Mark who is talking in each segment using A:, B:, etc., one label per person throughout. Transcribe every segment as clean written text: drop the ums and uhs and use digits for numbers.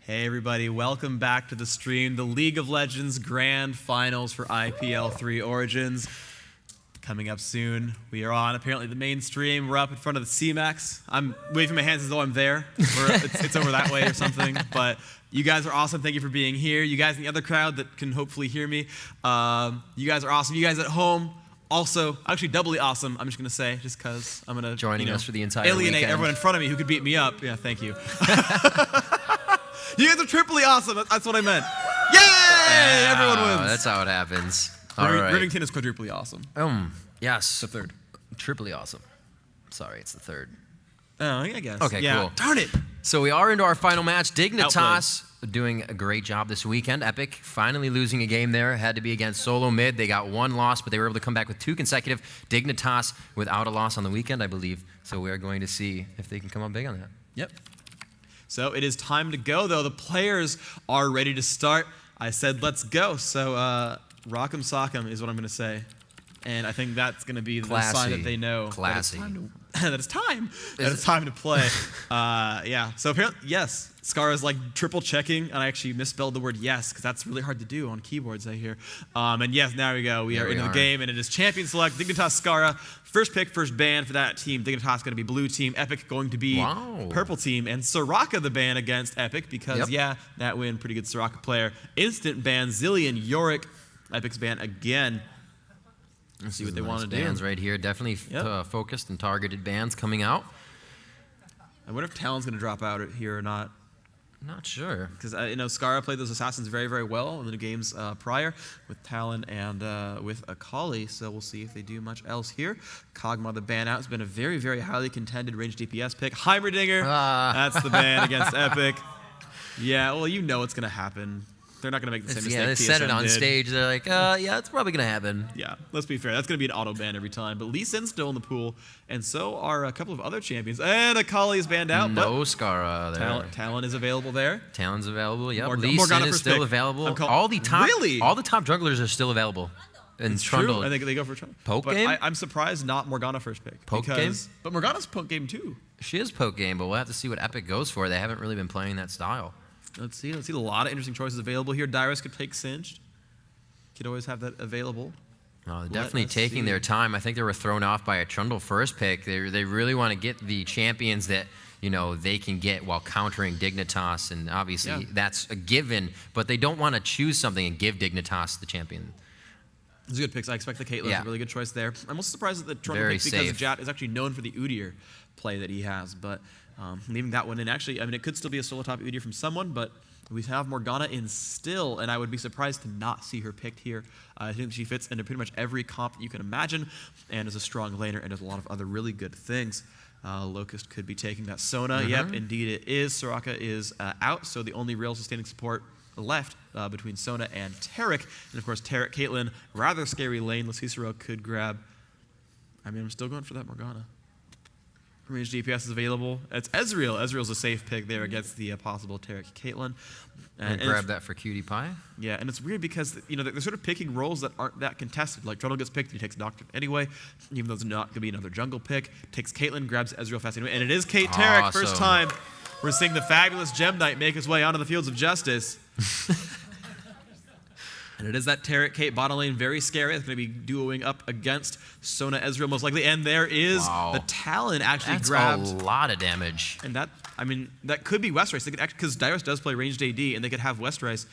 A: Hey everybody, welcome back to the stream. The League of Legends Grand Finals for IPL 3 Origins. Coming up soon. We are on apparently the main stream. We're up in front of the CMAX. I'm waving my hands as though I'm there. It's over that way or something. But you guys are awesome. Thank you for being here. You guys in the other crowd that can hopefully hear me. You guys are awesome. You guys at home, also, actually doubly awesome, I'm just going to say, just because I'm going to
B: joining us for the entire
A: alienate
B: weekend.
A: Everyone in front of me who could beat me up. Yeah, thank you. You guys are triply awesome. That's what I meant. Yay! Everyone wins.
B: That's how it happens. All right.
A: Rivington is quadruply awesome.
B: Yes.
A: The third.
B: Triply awesome. Sorry, it's the third.
A: Oh, I guess.
B: Okay,
A: yeah.
B: cool.
A: Darn it.
B: So we are into our final match. Dignitas doing a great job this weekend. Epik finally losing a game there. Had to be against solo mid. They got one loss, but they were able to come back with 2 consecutive. Dignitas without a loss on the weekend, I believe. So we're going to see if they can come up big on that.
A: Yep. So it is time to go, though. The players are ready to start. I said, let's go. So rock'em sock'em is what I'm going to say. And I think that's going to be the sign that they know
B: Classy.
A: that it's time to play. Yeah. So apparently, yes, Scarra's like triple checking, and I actually misspelled the word yes, because that's really hard to do on keyboards, I hear. And yes, now we go. We are into the game, and it is champion select, Dignitas Scarra. First pick, first ban for that team. Dignitas going to be blue team, Epik going to be purple team, and Soraka the ban against Epik, because yeah, that win, pretty good Soraka player. Instant ban, Zillion, Yorick, Epik's ban again. Let's see what they want to do.
B: Bans right here, definitely focused and targeted bans coming out.
A: I wonder if Talon's going to drop out here or not.
B: Not sure.
A: Because you know, Scarra played those assassins very, very well in the games prior with Talon and with Akali, so we'll see if they do much else here. Kog'Maw the ban out has been a very, very highly contended range DPS pick. Heimerdinger, that's the ban against Epik. Yeah, well, you know what's going to happen. They're not going to make the same mistake.
B: Yeah, they said it on stage. They're like, yeah, it's probably going to happen.
A: Yeah, let's be fair. That's going to be an auto ban every time. But Lee Sin's still in the pool, and so are a couple of other champions. And Akali is banned out.
B: No Scarra there.
A: Talon is available there.
B: Talon's available. Yep. Lee Sin is still available. All the top jugglers are still available. And Trundle.
A: I think they go for Trundle.
B: Poke game?
A: I'm surprised not Morgana first pick.
B: Poke game?
A: But Morgana's poke game too.
B: She is poke game, but we'll have to see what Epik goes for. They haven't really been playing that style.
A: Let's see. A lot of interesting choices available here. Dyrus could take Singed. Could always have that available.
B: They're definitely taking their time. I think they were thrown off by a Trundle first pick. They really want to get the champions that they can get while countering Dignitas, and obviously that's a given. But they don't want to choose something and give Dignitas the champion.
A: Those are good picks. I expect the Caitlyn is a really good choice there. I'm also surprised that the Trundle pick, because Jat is actually known for the Udyr play that he has, but. Leaving that one in. Actually, I mean, it could still be a solo top Udyr from someone, but we have Morgana in still, and I would be surprised to not see her picked here. I think she fits into pretty much every comp that you can imagine, and is a strong laner, and does a lot of other really good things. Locust could be taking that Sona. Yep, indeed it is. Soraka is out, so the only real sustaining support left between Sona and Taric. And of course, Taric, Caitlyn, rather scary lane. Cicero could grab. I mean, I'm still going for that Morgana. Range DPS is available. It's Ezreal. Ezreal's a safe pick there against the possible Taric Caitlyn.
B: And grab that for Cutie Pie. Yeah,
A: and it's weird because they're sort of picking roles that aren't that contested. Like Trundle gets picked and he takes Doctrine anyway, even though it's not going to be another jungle pick. Takes Caitlyn, grabs Ezreal fast anyway, and it is Kate Taric. First time we're seeing the fabulous Gem Knight make his way onto the fields of justice. And it is that Taric Kate bottom lane, very scary. It's going to be duoing up against Sona Ezreal most likely. And there is the Talon actually grabbed.
B: That's a lot of damage.
A: And that, I mean, that could be Westrice. They could actually, because Dyrus does play ranged AD, and they could have Westrice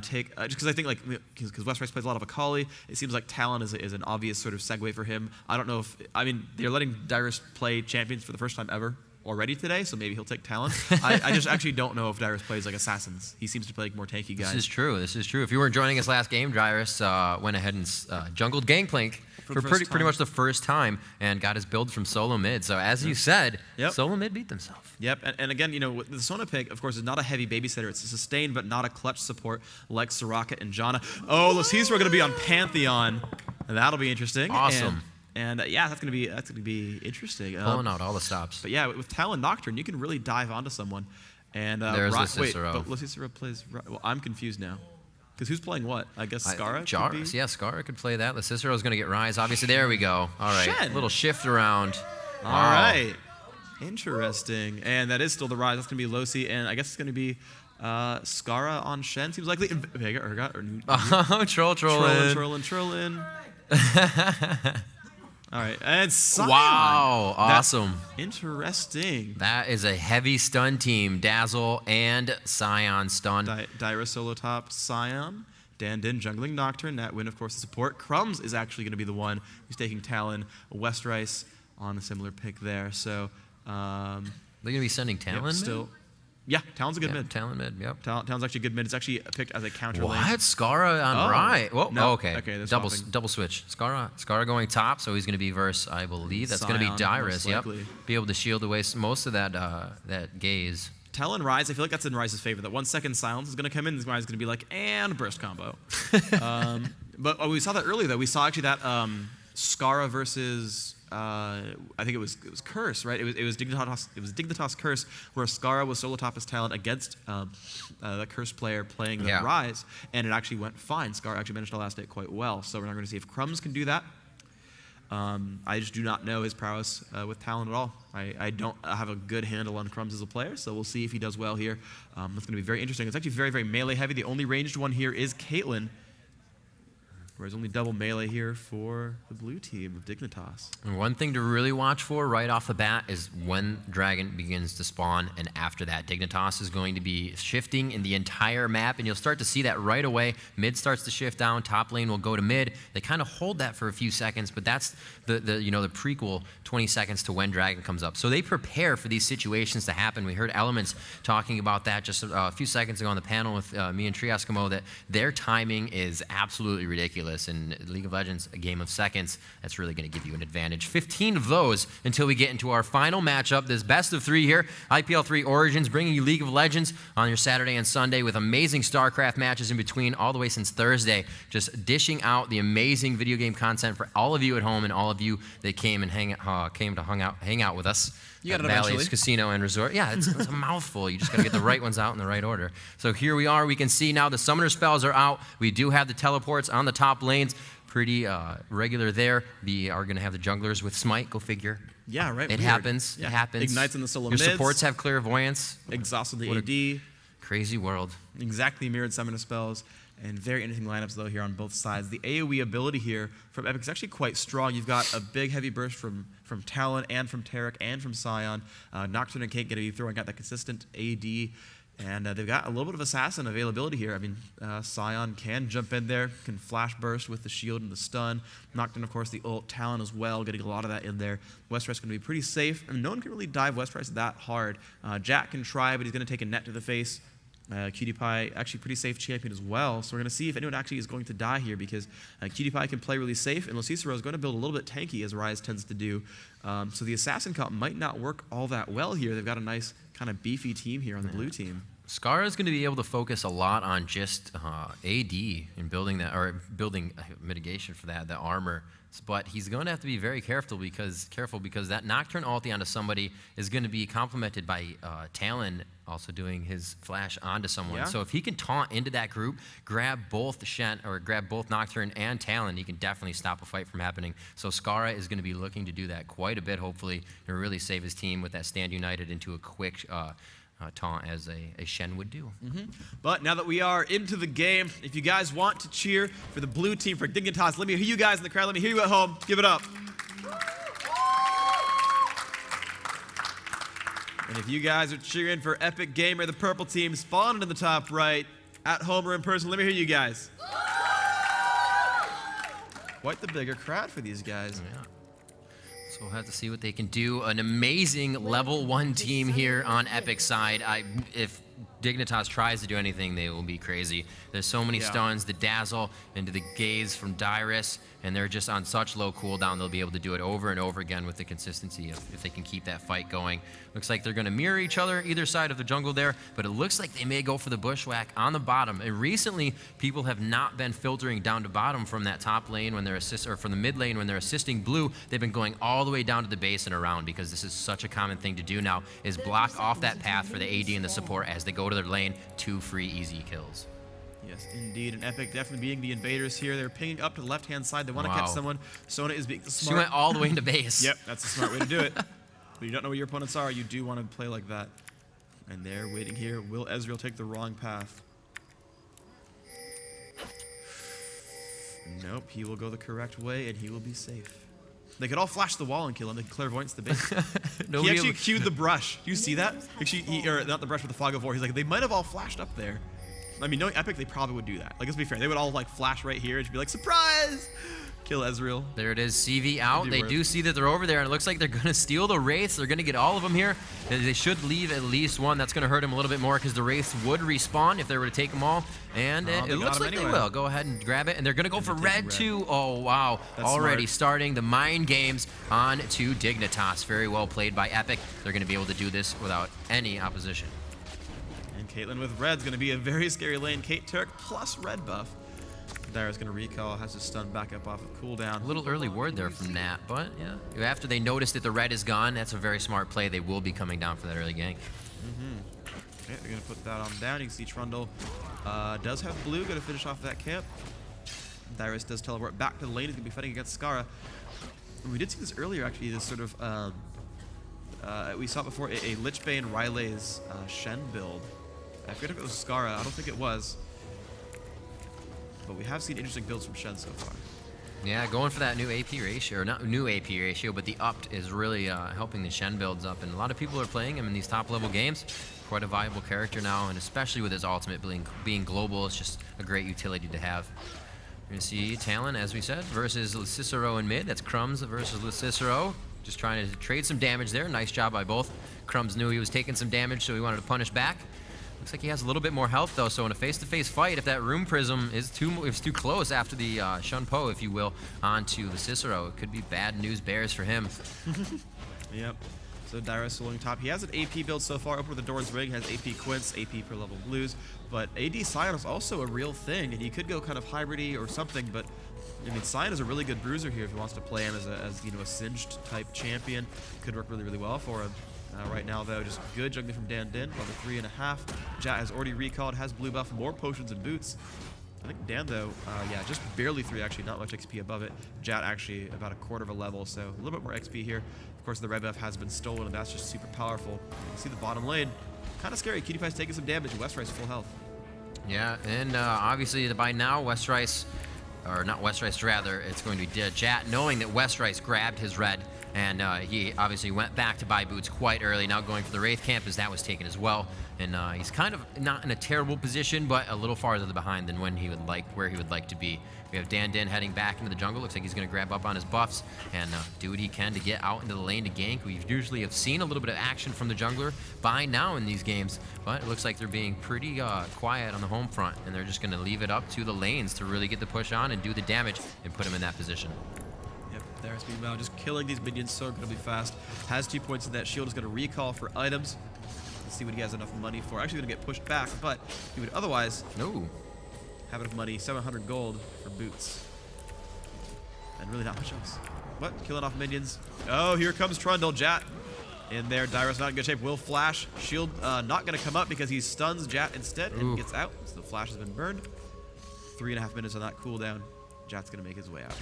A: take, just because I think, because Westrice plays a lot of Akali, it seems like Talon is an obvious sort of segue for him. I don't know if, I mean, they're letting Dyrus play champions for the first time ever already today, so maybe he'll take Talon. I just actually don't know if Dyrus plays like assassins. He seems to play like more tanky guys.
B: This is true. This is true. If you weren't joining us last game, Dyrus went ahead and jungled Gangplank for pretty much the first time and got his build from solo mid. So as you said, solo mid beat themselves.
A: Yep, and again, the Sona pick, of course, is not a heavy babysitter. It's a sustained but not a clutch support like Soraka and Janna. Oh, Losisra are going to be on Pantheon. That'll be interesting.
B: Awesome.
A: And yeah, that's gonna be interesting.
B: Pulling out all the stops.
A: But yeah, with Talon Nocturne, you can really dive onto someone. And
B: there's Cicero.
A: But Cicero plays. Well, I'm confused now. Because who's playing what? I guess Scarra.
B: Yeah, Scarra could play that. Cicero's gonna get Rise. Obviously, there we go. All right,
A: Shen.
B: Little shift around.
A: All right. Interesting. And that is still the Rise. That's going to be Losi, and I guess it's going to be Scarra on Shen. Seems likely. Vega, Urgot, or Trollin. All right, and Sion.
B: Wow, awesome.
A: Interesting.
B: That is a heavy stun team. Dazzle and Sion stun.
A: Dyra solo top, Sion. Dinh jungling Nocturne. That win, of course, the support. Crumbs is actually going to be the one who's taking Talon. Westrice on a similar pick there. So
B: they're going to be sending Talon
A: yep, still. Yeah, Talon's a good mid.
B: Talon mid, yep.
A: Talon's actually a good mid. It's actually picked as a counter lane.
B: What? Scarra on right. Whoa,
A: no.
B: Okay. Double switch. Scarra going top, so he's going to be versus, I believe, that's going to be Dyrus. Yep. Be able to shield away most of that that gaze.
A: Talon Rise, I feel like that's in Rise's favor. That 1 second silence is going to come in. This Rise is going to be like, and burst combo. But we saw that earlier, though. We saw actually that Scarra versus... I think it was Curse, right? It was Dignitas Curse, where Scarra was solo top as Talon against the Curse player playing the Rise, and it actually went fine. Scarra actually managed to last it quite well. So we're not going to see if Crumbs can do that. I just do not know his prowess with Talon at all. I don't have a good handle on Crumbs as a player, so we'll see if he does well here. That's going to be very interesting. It's actually very, very melee heavy. The only ranged one here is Caitlyn. Whereas only double melee here for the blue team of Dignitas.
B: And one thing to really watch for right off the bat is when Dragon begins to spawn, and after that, Dignitas is going to be shifting in the entire map, and you'll start to see that right away. Mid starts to shift down, top lane will go to mid. They kind of hold that for a few seconds, but that's the prequel 20 seconds to when Dragon comes up. So they prepare for these situations to happen. We heard Elements talking about that just a few seconds ago on the panel with me and Triascamo, that their timing is absolutely ridiculous. In League of Legends, a game of seconds, that's really going to give you an advantage. 15 of those until we get into our final matchup, this best of 3 here. IPL 3 Origins, bringing you League of Legends on your Saturday and Sunday with amazing StarCraft matches in between all the way since Thursday. Just dishing out the amazing video game content for all of you at home and all of you that came and hang out with us.
A: You got it
B: Bally's
A: eventually.
B: Casino and Resort. Yeah, it's a mouthful. You just got to get the right ones out in the right order. So here we are. We can see now the summoner spells are out. We do have the teleports on the top lanes. Pretty regular there. We are going to have the junglers with Smite. Go figure.
A: Yeah, right.
B: It happens. Yeah. It happens.
A: Ignites in the solo
B: Your
A: mids.
B: supports have clairvoyance.
A: Exhausted the AD.
B: Crazy world.
A: Exactly mirrored summoner spells. And very interesting lineups, though, here on both sides. The AoE ability here from Epik is actually quite strong. You've got a big, heavy burst from Talon and from Taric and from Sion. Nocturne and Kate going to be throwing out that consistent AD. And they've got a little bit of assassin availability here. I mean, Sion can jump in there, can flash burst with the shield and the stun. Nocturne, of course, the ult. Talon as well, getting a lot of that in there. Westrice going to be pretty safe. I mean, no one can really dive Westrice that hard. Jack can try, but he's going to take a net to the face. Cutie Pie, actually pretty safe champion as well. So we're going to see if anyone actually is going to die here, because Cutie Pie can play really safe, and Locicero is going to build a little bit tanky, as Rise tends to do. So the assassin comp might not work all that well here. They've got a nice kind of beefy team here on the blue team.
B: Scarra is going to be able to focus a lot on just AD and building that, or building mitigation for that, the armor. But he's going to have to be very careful because that Nocturne ulti onto somebody is going to be complemented by Talon also doing his flash onto someone.
A: Yeah.
B: So if he can taunt into that group, grab both Nocturne and Talon, he can definitely stop a fight from happening. So Scarra is going to be looking to do that quite a bit, hopefully, and really save his team with that stand united into a quick taunt as a Shen would do.
A: But now that we are into the game, if you guys want to cheer for the blue team, for Dignitas, let me hear you guys in the crowd. Let me hear you at home. Give it up. And if you guys are cheering for Epik Gamer, the purple team, spawned in the top right, at home or in person, let me hear you guys. Quite the bigger crowd for these guys.
B: Yeah. So we'll have to see what they can do. An amazing level 1 team here on Epic's side. If Dignitas tries to do anything, they will be crazy. There's so many stuns, the dazzle into the gaze from Dyrus, and they're just on such low cooldown, they'll be able to do it over and over again with the consistency if they can keep that fight going. Looks like they're going to mirror each other, either side of the jungle there, but it looks like they may go for the bushwhack on the bottom. And recently, people have not been filtering down to bottom from that top lane when they're or from the mid lane when they're assisting blue. They've been going all the way down to the base and around, because this is such a common thing to do now, is block off that path for the AD and the support as they go to their lane. 2 free easy kills.
A: Yes, indeed. And Epik definitely being the invaders here. They're pinging up to the left-hand side. They want to catch someone. Sona is being the smart.
B: She went all the way into base.
A: Yep, that's a smart way to do it. When you don't know where your opponents are, you do want to play like that. And they're waiting here. Will Ezreal take the wrong path? Nope, he will go the correct way, and he will be safe. They could all flash the wall and kill him. They clairvoyance the bait. He actually cued the brush. Do you see that? Actually, or not the brush, but the fog of war. He's like, they might have all flashed up there. I mean, knowing Epik, they probably would do that. Like, let's be fair. They would all, like, flash right here and just be like, surprise! Kill Ezreal.
B: There it is, CV out. They do see that they're over there, and it looks like they're going to steal the Wraiths. They're going to get all of them here. They should leave at least one. That's going to hurt them a little bit more because the Wraiths would respawn if they were to take them all. And it looks like they will. Go ahead and grab it. And they're going to go for red, too. Oh, wow.
A: That's
B: already
A: smart.
B: Starting the mind games on to Dignitas. Very well played by Epik. They're going to be able to do this without any opposition.
A: And Caitlyn with red's going to be a very scary lane. Kate Turk plus red buff. Dara's going to recall, has his stun back up off of cooldown.
B: A little early word there from Nat, but yeah. After they notice that the red is gone, that's a very smart play. They will be coming down for that early gank.
A: Okay, they're going to put that on down. You can see Trundle does have blue, going to finish off that camp. Darius does teleport back to the lane. He's going to be fighting against Scarra. And we did see this earlier, actually, this sort of, we saw before a Lichbane Ryleigh's Shen build. I forget if it was Scarra. I don't think it was. But we have seen interesting builds from Shen so far.
B: Yeah, going for that new AP ratio, or not new AP ratio, but the upped is really helping the Shen builds up. And a lot of people are playing him in these top-level games. Quite a viable character now, and especially with his ultimate being global, it's just a great utility to have. We're going to see Talon, as we said, versus Cicero in mid. That's Crumbs versus Cicero. Just trying to trade some damage there. Nice job by both. Crumbs knew he was taking some damage, so he wanted to punish back. Looks like he has a little bit more health, though, so in a face-to-face fight, if that Room Prism is too close after the Shun Po, if you will, onto the Cicero, it could be bad news bears for him.
A: Yep. So Darius soloing top. He has an AP build so far. Open with the Doran's Ring, has AP Quince, AP per level blues, but AD Sion is also a real thing, and he could go kind of hybridy or something, but I mean, Sion is a really good bruiser here if he wants to play him as you know, a singed type champion. Could work really, really well for him. Right now, though, just good juggling from Dan Dinh, level 3.5. Jat has already recalled, has blue buff, more potions and boots. I think Dan, though, yeah, just barely 3, actually, not much XP above it. Jat actually about a quarter of a level, so a little bit more XP here. Of course, the red buff has been stolen, and that's just super powerful. You can see the bottom lane. Kind of scary. Cutie Pie's taking some damage, Westrice full health.
B: Yeah, and obviously by now, Westrice, or not Westrice, rather, it's going to be Jat, knowing that Westrice grabbed his red. And he obviously went back to buy boots quite early, now going for the Wraith camp as that was taken as well. And he's kind of not in a terrible position, but a little farther behind than where he would like to be. We have Dan Dinh heading back into the jungle. Looks like he's going to grab up on his buffs and do what he can to get out into the lane to gank. We usually have seen a little bit of action from the jungler by now in these games, but it looks like they're being pretty quiet on the home front, and they're just going to leave it up to the lanes to really get the push on and do the damage and put him in that position.
A: There's meanwhile just killing these minions so incredibly fast. Has 2 points in that shield, is going to recall for items. Let's see what he has enough money for. Actually going to get pushed back, but he would otherwise have enough money, 700 gold for boots. And really not much else. What? Killing off minions. Oh, here comes Trundle. Jat in there. Dyrus not in good shape. Will flash. Shield not going to come up because he stuns Jat instead and gets out. So the flash has been burned. 3.5 minutes on that cooldown. Jat's going to make his way out.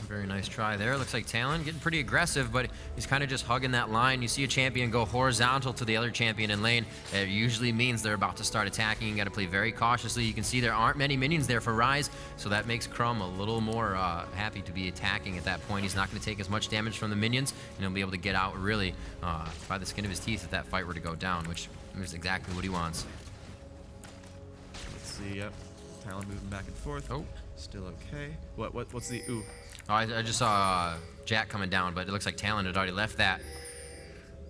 B: Very nice try there. Looks like Talon getting pretty aggressive, but he's kind of just hugging that line. You see a champion go horizontal to the other champion in lane. It usually means they're about to start attacking. You got to play very cautiously. You can see there aren't many minions there for Ryze, so that makes Crumb a little more happy to be attacking at that point. He's not going to take as much damage from the minions, and he'll be able to get out really by the skin of his teeth if that fight were to go down, which is exactly what he wants.
A: Let's see, yep. Talon moving back and forth. Oh. Still okay. What's the ooh?
B: Oh, I just saw Jack coming down, but it looks like Talon had already left that.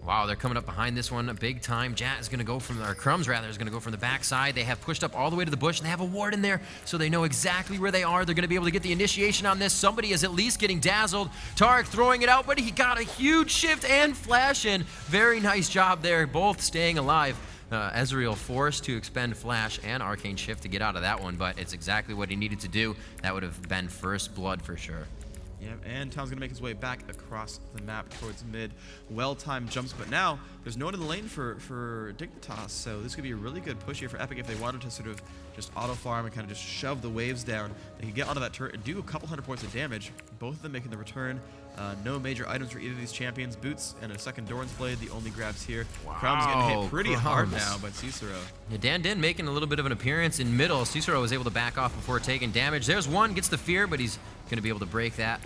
B: Wow, they're coming up behind this one big time. Jat is going to go from, or Crumbs rather, is going to go from the backside. They have pushed up all the way to the bush, and they have a ward in there, so they know exactly where they are. They're going to be able to get the initiation on this. Somebody is at least getting dazzled. Tarek throwing it out, but he got a huge shift and flash in. Very nice job there, both staying alive. Ezreal forced to expend Flash and Arcane Shift to get out of that one, but it's exactly what he needed to do. That would have been first blood for sure.
A: Yeah, and Talon's gonna make his way back across the map towards mid. Well-timed jumps, but now there's no one in the lane for Dignitas, so this could be a really good push here for Epik if they wanted to sort of just auto-farm and kind of just shove the waves down. They could get onto that turret and do a couple hundred points of damage. both of them making the return. No major items for either of these champions. Boots and a second Doran's blade, the only grabs here.
B: Wow,
A: Crumb's getting hit pretty hard now by Cicero.
B: Yeah, Dinh making a little bit of an appearance in middle. Cicero was able to back off before taking damage. There's one, gets the fear, but he's going to be able to break that.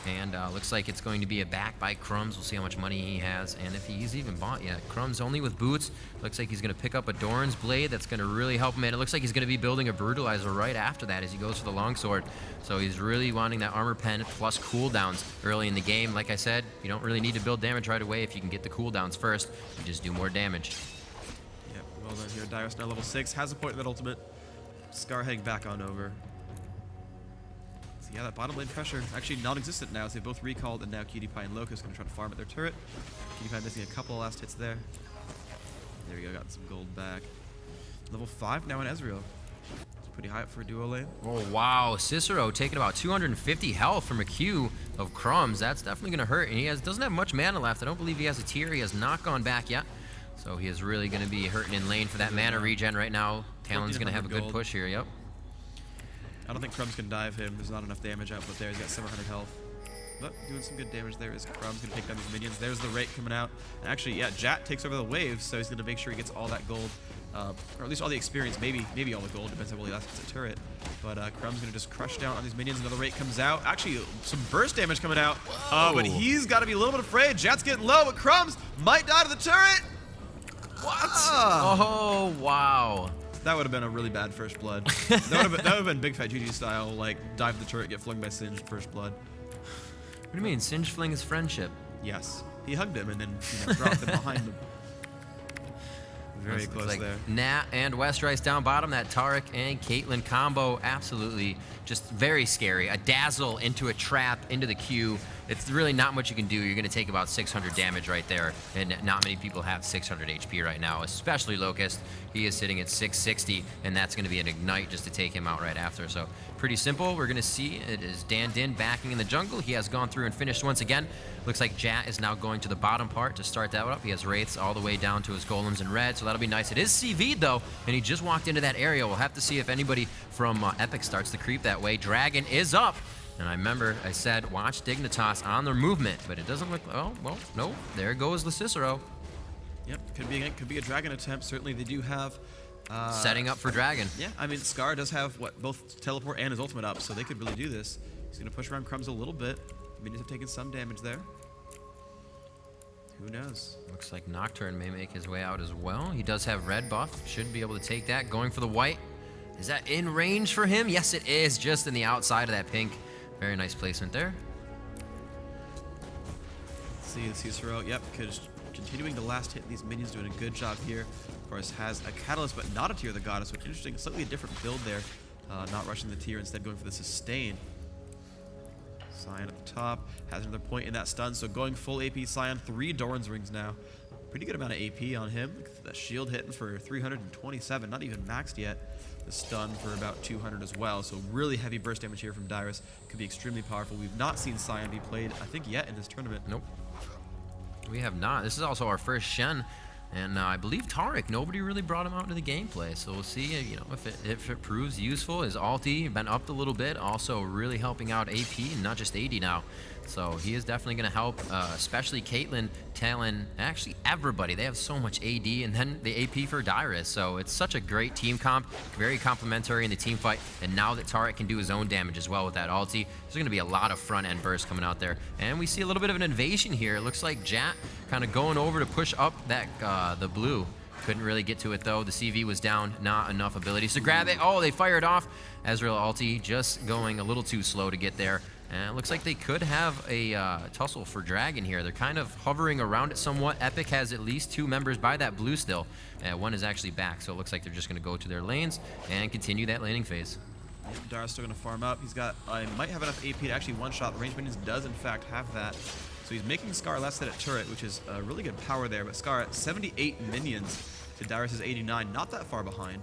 B: And looks like it's going to be a back by Crumbs. We'll see how much money he has and if he's even bought yet. Crumbs only with boots. Looks like he's going to pick up a Doran's blade. That's going to really help him. And it looks like he's going to be building a brutalizer right after that as he goes for the longsword. So he's really wanting that armor pen plus cooldowns early in the game. Like I said, you don't really need to build damage right away. If you can get the cooldowns first, you just do more damage.
A: Yep, well done here. Dyrus now level 6, has a point in that ultimate. Scar heading back on over. Yeah, that bottom lane pressure actually non-existent now as they both recalled, and now Cutie-Pie and Locust going to try to farm at their turret. Cutie-Pie missing a couple of last hits there. There we go, got some gold back. Level 5 now in Ezreal. It's pretty high up for a duo lane.
B: Oh, wow. Cicero taking about 250 health from a Q of Crumbs. That's definitely going to hurt, and he doesn't have much mana left. I don't believe he has a tier. He has not gone back yet. So he is really going to be hurting in lane for that mana regen right now. Talon's going to have a good push here, yep.
A: I don't think Crumbs can dive him. There's not enough damage output there. He's got 700 health. But doing some good damage there is Crumbs going to take down these minions. There's the rate coming out. And actually, yeah, Jat takes over the waves, so he's going to make sure he gets all that gold, or at least all the experience, maybe all the gold, depends on how well he lasts hits a turret. But Crumbs going to just crush down on these minions. Another rate comes out. Actually, some burst damage coming out. But he's got to be a little bit afraid. Jat's getting low, but Crumbs might die to the turret. What?
B: Oh, wow.
A: That would have been a really bad first blood. that would have been Big Fat GG style, like dive the turret, get flung by Singed first blood.
B: What do you mean? Singed fling is friendship.
A: Yes. He hugged him and then dropped him behind him. Very close there.
B: Nat and Westrice down bottom. That Taric and Caitlyn combo, absolutely just very scary. A dazzle into a trap, into the Q. It's really not much you can do. You're going to take about 600 damage right there, and not many people have 600 HP right now, especially Locust. He is sitting at 660, and that's going to be an ignite just to take him out right after. So pretty simple. We're going to see it is Dinh backing in the jungle. He has gone through and finished once again. Looks like Jat is now going to the bottom part to start that up. He has Wraiths all the way down to his Golems in red, so that'll be nice. It is CV'd though, and he just walked into that area. We'll have to see if anybody from Epik starts to creep that way. Dragon is up. And I remember I said, watch Dignitas on their movement, but it doesn't look, oh, well, no, there goes the Cicero.
A: Yep, could be a dragon attempt. Certainly they do have...
B: setting up for dragon.
A: Yeah, I mean, Scarra does have, both teleport and his ultimate up, so they could really do this. He's going to push around Crumbs a little bit. Minions have taken some damage there. Who knows?
B: Looks like Nocturne may make his way out as well. He does have red buff, should be able to take that. Going for the white. Is that in range for him? Yes, it is, just in the outside of that pink. Very nice placement there.
A: Let's see the Cicero. Yep, continuing the last hit. These minions doing a good job here. Of course, has a catalyst, but not a tier of the goddess. So interesting, slightly a different build there. Not rushing the tier, instead going for the sustain. Sion at the top has another point in that stun. So going full AP Sion, 3 Doran's rings now. Pretty good amount of AP on him. That shield hitting for 327, not even maxed yet. The stun for about 200 as well, so really heavy burst damage here from Dyrus. Could be extremely powerful. We've not seen Sion be played, I think, yet in this tournament.
B: Nope. We have not. This is also our first Shen, and I believe Taric, nobody really brought him out into the gameplay, so we'll see if it proves useful. His ulti been upped a little bit, also really helping out AP and not just AD now. So he is definitely going to help, especially Caitlyn, Talon, actually everybody. They have so much AD, and then the AP for Dyrus. So it's such a great team comp, very complementary in the team fight. And now that Taric can do his own damage as well with that ulti, there's going to be a lot of front-end bursts coming out there. And we see a little bit of an invasion here. It looks like Jat kind of going over to push up that the blue. Couldn't really get to it though. The CV was down, not enough abilities to grab it. Oh, they fired off. Ezreal ulti just going a little too slow to get there. And it looks like they could have a tussle for Dragon here. They're kind of hovering around it somewhat. Epik has at least 2 members by that blue still. One is actually back, so it looks like they're just going to go to their lanes and continue that laning phase.
A: Dara's still going to farm up. He's got, might have enough AP to actually one-shot. The range minions does, in fact, have that. So he's making Scarra last hit at turret, which is a really good power there. But Scarra at 78 minions to Dyrus' 89, not that far behind.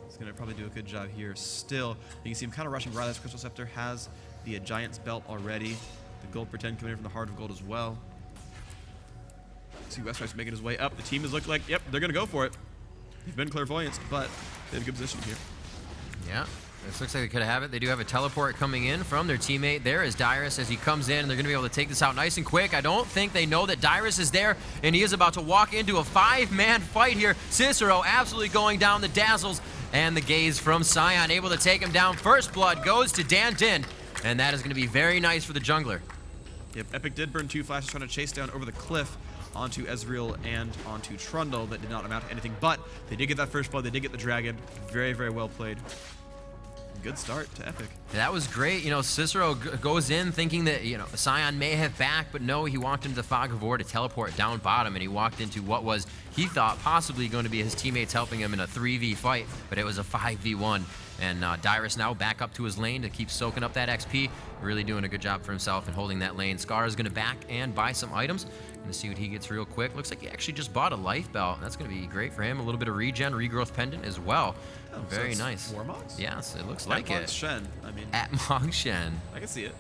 A: He's going to probably do a good job here still. You can see him kind of rushing. Riley's Crystal Scepter has the Giant's Belt already. The Gold Pretend coming in from the Heart of Gold as well. See Westrice making his way up. The team has looked like, yep, they're going to go for it. They've been clairvoyant, but they have a good position here.
B: Yeah. This looks like they could have it. They do have a teleport coming in from their teammate. There is Dyrus as he comes in, and they're going to be able to take this out nice and quick. I don't think they know that Dyrus is there, and he is about to walk into a 5-man fight here. Cicero absolutely going down the dazzles, and the gaze from Sion able to take him down. First blood goes to Dinh, and that is going to be very nice for the jungler.
A: Yep, Epik did burn 2 flashes trying to chase down over the cliff onto Ezreal and onto Trundle. That did not amount to anything, but they did get that first blood. They did get the dragon. Very, very well played. Good start to Epik.
B: That was great. You know, Cicero goes in thinking that, you know, Sion may have back, but no, he walked into the Fog of War to teleport down bottom, and he walked into what was, he thought, possibly going to be his teammates helping him in a 3v fight, but it was a 5v1. And Dyrus now back up to his lane to keep soaking up that XP. Really doing a good job for himself and holding that lane. Scarra is going to back and buy some items. Going to see what he gets real quick. Looks like he actually just bought a life belt. That's going to be great for him. A little bit of regen, regrowth pendant as well. Oh, very
A: so
B: nice.
A: Warmogs?
B: Yes, it looks like it.
A: Shen. I mean,
B: at Mongshen.
A: I can see it.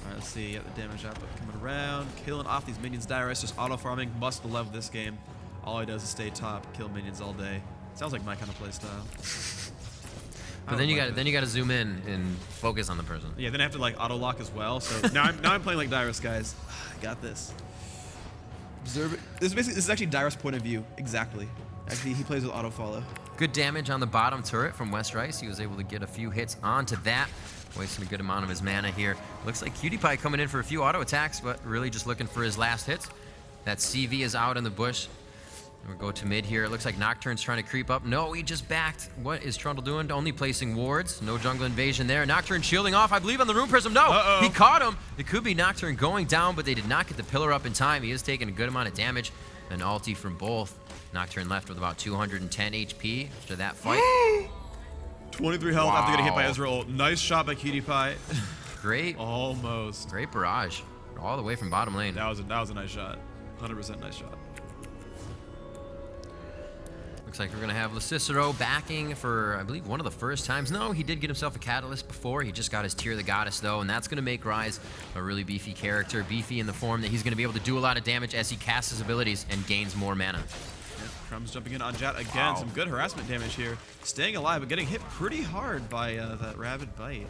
A: Alright, let's see. Got the damage output coming around. Killing off these minions. Dyrus just auto-farming. Must love this game. All he does is stay top, kill minions all day. Sounds like my kind of play style.
B: But then you got to zoom in and focus on the person.
A: Yeah, then I have to like auto lock as well. So now I'm playing like Dyrus, guys. I got this. Observe it. This is actually Dyrus' point of view. Exactly. Actually, he plays with auto follow.
B: Good damage on the bottom turret from West Rice. He was able to get a few hits onto that. Wasting a good amount of his mana here. Looks like Imaqtpie coming in for a few auto attacks, but really just looking for his last hits. That CV is out in the bush. We'll go to mid here. It looks like Nocturne's trying to creep up. No, he just backed. What is Trundle doing? Only placing wards. No jungle invasion there. Nocturne shielding off, I believe, on the Rune Prism. No, he caught him. It could be Nocturne going down, but they did not get the pillar up in time. He is taking a good amount of damage. An ulti from both. Nocturne left with about 210 HP after that fight.
A: 23 health after getting hit by Ezreal. Nice shot by Imaqtpie.
B: Great.
A: Almost.
B: Great barrage. All the way from bottom lane.
A: That was a nice shot. 100% nice shot.
B: Looks like we're going to have Cicero backing for, I believe, one of the first times. No, he did get himself a catalyst before. He just got his Tear the Goddess, though, and that's going to make Ryze a really beefy character. Beefy in the form that he's going to be able to do a lot of damage as he casts his abilities and gains more mana.
A: Yep, Crumbs jumping in on Jat again. Wow. Some good harassment damage here. Staying alive, but getting hit pretty hard by that Rabid Bite.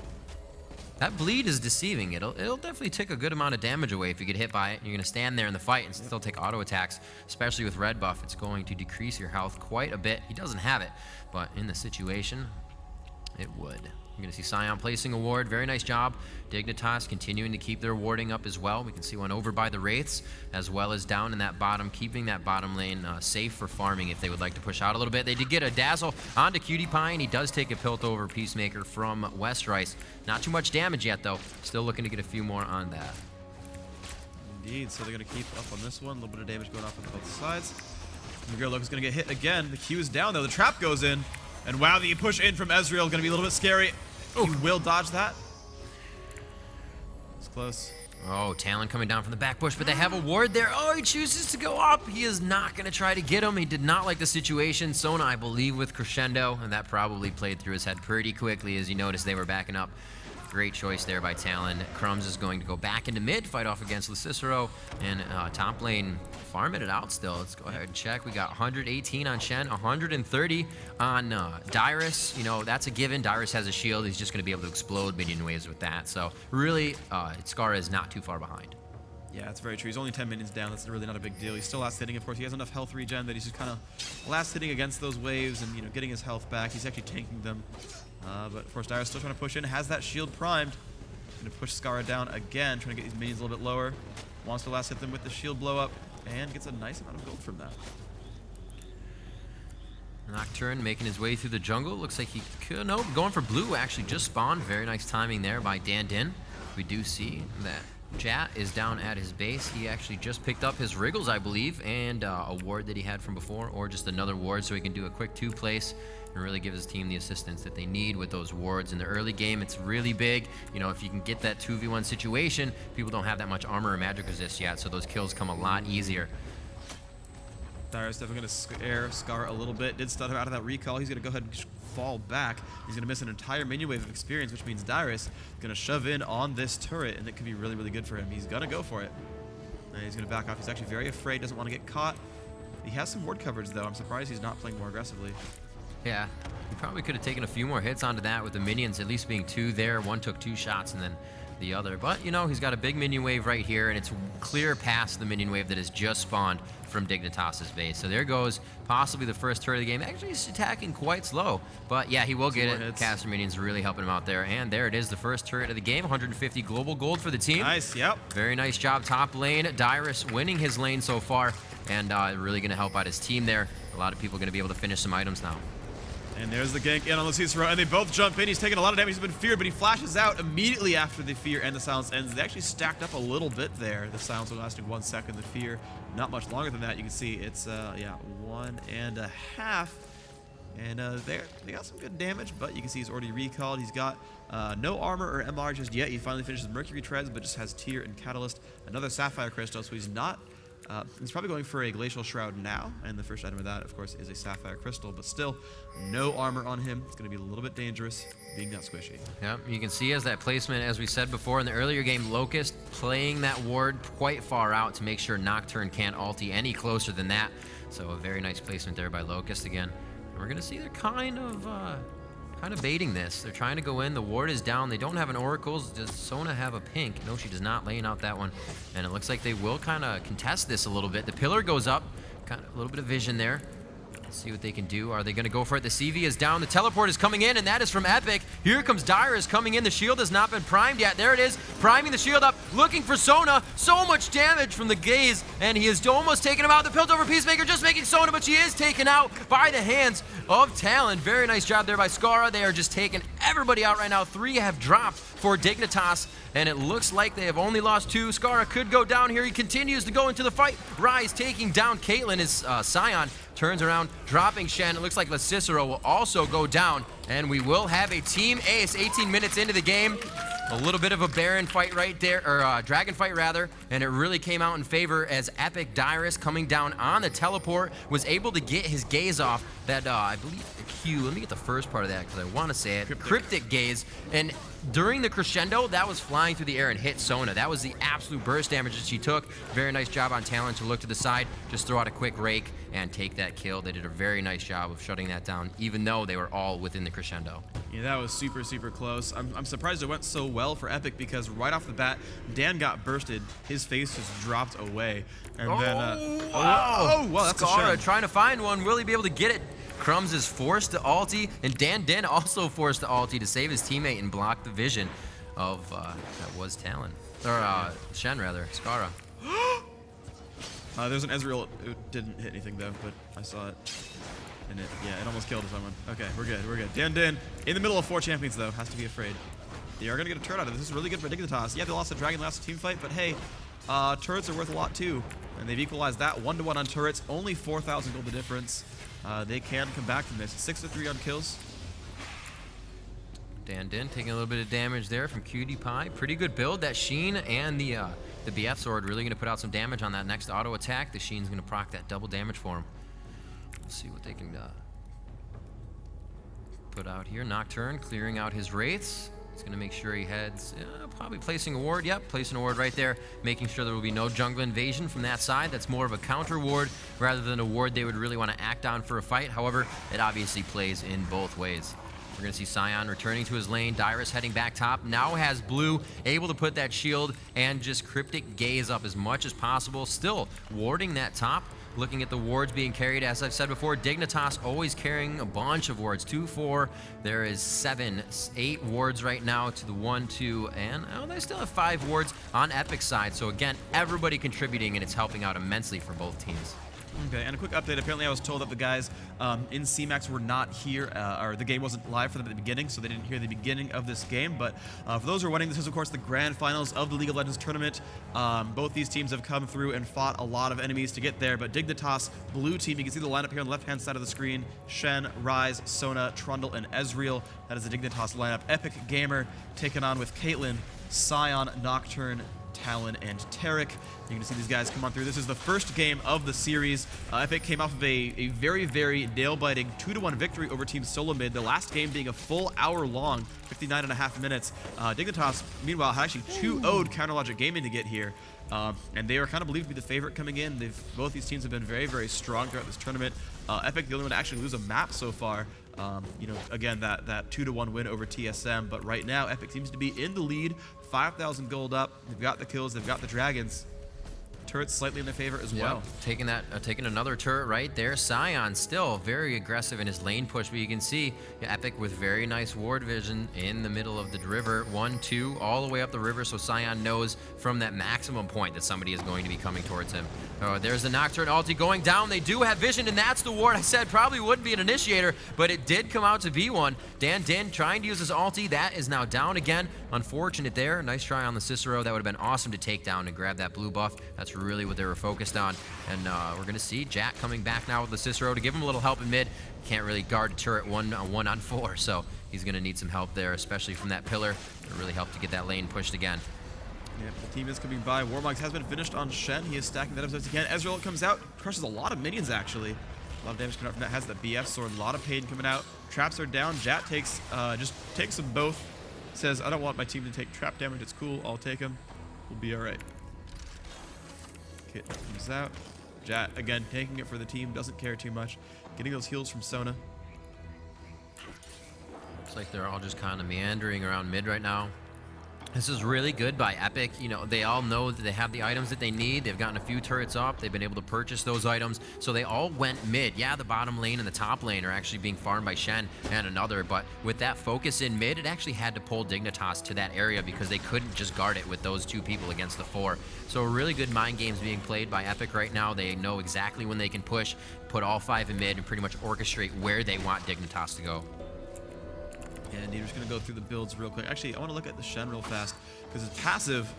B: That bleed is deceiving. It'll definitely take a good amount of damage away if you get hit by it. You're going to stand there in the fight and still take auto attacks, especially with red buff. It's going to decrease your health quite a bit. He doesn't have it, but in the situation, it would. You're going to see Sion placing a ward. Very nice job. Dignitas continuing to keep their warding up as well. We can see one over by the Wraiths, as well as down in that bottom, keeping that bottom lane safe for farming if they would like to push out a little bit. They did get a dazzle onto Imaqtpie, and he does take a pilt over Peacemaker from West Rice. Not too much damage yet, though. Still looking to get a few more on that.
A: Indeed, so they're going to keep up on this one. A little bit of damage going off on both sides. Miguel is going to get hit again. The Q is down, though. The trap goes in. And wow, the push in from Ezreal is going to be a little bit scary. He will dodge that. It's close.
B: Oh, Talon coming down from the back bush, but they have a ward there. Oh, he chooses to go up. He is not going to try to get him. He did not like the situation. Sona, I believe, with Crescendo, and that probably played through his head pretty quickly as you noticed they were backing up. Great choice there by Talon. Crumbs is going to go back into mid, fight off against Cicero, and top lane farming it out still. Let's go ahead and check. We got 118 on Shen, 130 on Dyrus. You know, that's a given. Dyrus has a shield. He's just going to be able to explode minion waves with that. So really, Scarra is not too far behind.
A: Yeah, that's very true. He's only 10 minions down. That's really not a big deal. He's still last hitting. Of course, he has enough health regen that he's just kind of last hitting against those waves and, you know, getting his health back. He's actually tanking them. But of course, Dyrus still trying to push in. Has that shield primed. Going to push Scarra down again, trying to get these minions a little bit lower. Wants to last hit them with the shield blow up, and gets a nice amount of gold from that.
B: Nocturne making his way through the jungle. Looks like he could, nope, going for blue, actually just spawned. Very nice timing there by Dinh. We do see that Jat is down at his base. He actually just picked up his Wriggles, I believe, and a ward that he had from before, or just another ward so he can do a quick two-place and really give his team the assistance that they need with those wards. In the early game, it's really big. You know, if you can get that 2v1 situation, people don't have that much armor or magic resist yet, so those kills come a lot easier.
A: Dyrus definitely going to scare Scarra a little bit. Did stun him out of that recall. He's going to go ahead and fall back. He's going to miss an entire minion wave of experience, which means Dyrus is going to shove in on this turret, and it could be really, really good for him. He's going to go for it. And he's going to back off. He's actually very afraid, doesn't want to get caught. He has some ward coverage, though. I'm surprised he's not playing more aggressively.
B: Yeah, he probably could have taken a few more hits onto that with the minions at least being 2 there. One took 2 shots and then the other. But, you know, he's got a big minion wave right here, and it's clear past the minion wave that has just spawned from Dignitas' base. So there goes possibly the first turret of the game. Actually, he's attacking quite slow. But, yeah, he will get it. Hits. Caster minions really helping him out there. And there it is, the first turret of the game. 150 global gold for the team.
A: Nice, yep.
B: Very nice job top lane. Dyrus winning his lane so far, and really going to help out his team there. A lot of people going to be able to finish some items now.
A: And there's the gank in on the Cicero, and they both jump in. He's taking a lot of damage. He's been feared, but he flashes out immediately after the fear and the silence ends. They actually stacked up a little bit there. The silence was lasting 1 second. The fear, not much longer than that. You can see it's, yeah, 1.5. And they got some good damage, but you can see he's already recalled. He's got no armor or MR just yet. He finally finishes Mercury Treads, but just has Tear and Catalyst. Another Sapphire Crystal, so he's not... he's probably going for a Glacial Shroud now, and the first item of that, of course, is a Sapphire Crystal, but still, no armor on him. It's going to be a little bit dangerous, being that squishy.
B: Yep, you can see as that placement, as we said before in the earlier game, Locust playing that ward quite far out to make sure Nocturne can't ulti any closer than that. So a very nice placement there by Locust again. And we're going to see they're kind of baiting this. They're trying to go in. The ward is down. They don't have an Oracle. Does Sona have a pink? No, she does not. Laying out that one. And it looks like they will kind of contest this a little bit. The pillar goes up. Kind of a little bit of vision there. Let's see what they can do. Are they going to go for it? The CV is down. The teleport is coming in, and that is from Epik. Here comes Dyrus coming in. The shield has not been primed yet. There it is. Priming the shield up. Looking for Sona. So much damage from the gaze, and he is almost taking him out. The Piltover Peacemaker just making Sona, but she is taken out by the hands of Talon. Very nice job there by Scarra. They are just taking everybody out right now. 3 have dropped for Dignitas, and it looks like they have only lost 2. Scarra could go down here. He continues to go into the fight. Rise taking down Caitlyn as Scion turns around, dropping Shen. It looks like La Cicero will also go down, and we will have a team ace 18 minutes into the game. A little bit of a Baron fight right there, or Dragon fight rather, and it really came out in favor as Epik Dyrus coming down on the teleport was able to get his gaze off that, I believe, the Q. Let me get the first part of that because I want to say it. Cryptic gaze. And during the crescendo, that was flying through the air and hit Sona. That was the absolute burst damage that she took. Very nice job on Talon to look to the side, just throw out a quick rake and take that kill. They did a very nice job of shutting that down, even though they were all within the crescendo.
A: Yeah, that was super, super close. I'm surprised it went so well for Epik because right off the bat, Dan got bursted. His face just dropped away. And then, wow, that's
B: Scarra
A: a
B: trying to find one. Will he be able to get it? Crumbs is forced to ulti, and Dan also forced to ulti to save his teammate and block the vision of, that was Talon. Or, Shen rather, Scarra.
A: There's an Ezreal. It didn't hit anything though, but I saw it. And it almost killed someone. Okay, we're good. Dan in the middle of 4 champions though, has to be afraid. They are gonna get a turret out of this. This is really good for Dignitas. Yeah, they lost the Dragon last team fight, but hey, turrets are worth a lot too. And they've equalized that 1-to-1 on turrets, only 4,000 gold the difference. They can come back from this. 6-to-3 on kills.
B: Dan taking a little bit of damage there from Cutie Pie. Pretty good build. That Sheen and the BF sword really going to put out some damage on that next auto attack. The Sheen's going to proc that double damage for him. Let's see what they can put out here. Nocturne clearing out his wraiths. He's going to make sure he heads, probably placing a ward. Yep, placing a ward right there, making sure there will be no jungle invasion from that side. That's more of a counter ward rather than a ward they would really want to act on for a fight. However, it obviously plays in both ways. We're going to see Scion returning to his lane. Dyrus heading back top. Now has Blue able to put that shield and just Cryptic Gaze up as much as possible. Still warding that top. Looking at the wards being carried, as I've said before, Dignitas always carrying a bunch of wards. 2, 4, there is 7, 8 wards right now to the 1, 2, and they still have 5 wards on Epic's side. So again, everybody contributing, and it's helping out immensely for both teams.
A: Okay, and a quick update. Apparently I was told that the guys in CMAX were not here, or the game wasn't live for them at the beginning, so they didn't hear the beginning of this game. But for those who are wondering, this is, of course, the grand finals of the League of Legends tournament. Both these teams have come through and fought a lot of enemies to get there, but Dignitas, blue team, you can see the lineup here on the left-hand side of the screen. Shen, Rise, Sona, Trundle, and Ezreal. That is the Dignitas lineup. Epik Gamer taken on with Caitlyn, Scion, Nocturne, Talon, and Taric. You can see these guys come on through. This is the first game of the series. Epik came off of a very, very nail-biting 2-to-1 victory over Team Solo Mid, the last game being a full hour long, 59.5 minutes. Dignitas, meanwhile, had actually 2-0'd Counterlogic Gaming to get here. And they are kind of believed to be the favorite coming in. Both these teams have been very, very strong throughout this tournament. Epik, the only one to actually lose a map so far. You know, again, that 2-1 win over TSM. But right now, Epik seems to be in the lead. 5,000 gold up. They've got the kills. They've got the dragons. Turret's slightly in their favor as well.
B: Taking another turret right there. Sion still very aggressive in his lane push, but you can see Epik with very nice ward vision in the middle of the river. 1, 2, all the way up the river, so Sion knows from that maximum point that somebody is going to be coming towards him. There's the Nocturne ulti going down. They do have vision, and that's the ward I said probably wouldn't be an initiator, but it did come out to be one. Dinh trying to use his ulti. That is now down again. Unfortunate there. Nice try on the Cicero. That would have been awesome to take down and grab that blue buff. That's really what they were focused on. And we're going to see Jack coming back now with the Cicero to give him a little help in mid. Can't really guard a turret 1-on-4, so he's going to need some help there, especially from that pillar to really help to get that lane pushed again.
A: Yeah, the team is coming by. Warmogs has been finished on Shen. He is stacking that up as he can. Ezreal comes out, crushes a lot of minions actually. A lot of damage coming out from that. Has the BF sword, a lot of pain coming out. Traps are down. Jat just takes them both. Says, I don't want my team to take trap damage. It's cool. I'll take him. We'll be all right. Kit comes out. Jat, again, taking it for the team. Doesn't care too much. Getting those heals from Sona.
B: Looks like they're all just kind of meandering around mid right now. This is really good by Epik. You know, they all know that they have the items that they need. They've gotten a few turrets up. They've been able to purchase those items. So they all went mid. Yeah, the bottom lane and the top lane are actually being farmed by Shen and another. But with that focus in mid, it actually had to pull Dignitas to that area because they couldn't just guard it with those 2 people against the 4. So really good mind games being played by Epik right now. They know exactly when they can push, put all 5 in mid, and pretty much orchestrate where they want Dignitas to go.
A: And we're just going to go through the builds real quick. Actually, I want to look at the Shen real fast because his passive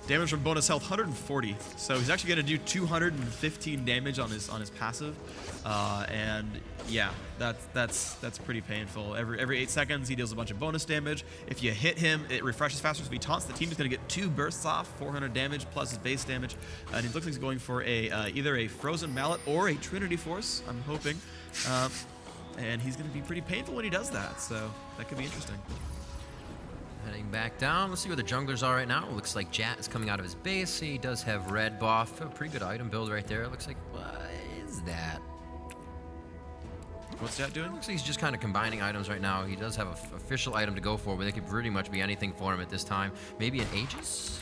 A: damage from bonus health 140. So he's actually going to do 215 damage on his passive. And yeah, that's pretty painful. Every 8 seconds he deals a bunch of bonus damage. If you hit him, it refreshes faster. So if he taunts the team, he's going to get 2 bursts off, 400 damage plus his base damage. And he looks like he's going for either a Frozen Mallet or a Trinity Force, I'm hoping. And he's going to be pretty painful when he does that, so that could be interesting.
B: Heading back down, let's see where the junglers are right now. It looks like Jat is coming out of his base. He does have red buff. A pretty good item build right there. It looks like, what is that?
A: What's Jat doing?
B: It looks like he's just kind of combining items right now. He does have an official item to go for, but it could pretty much be anything for him at this time. Maybe an Aegis?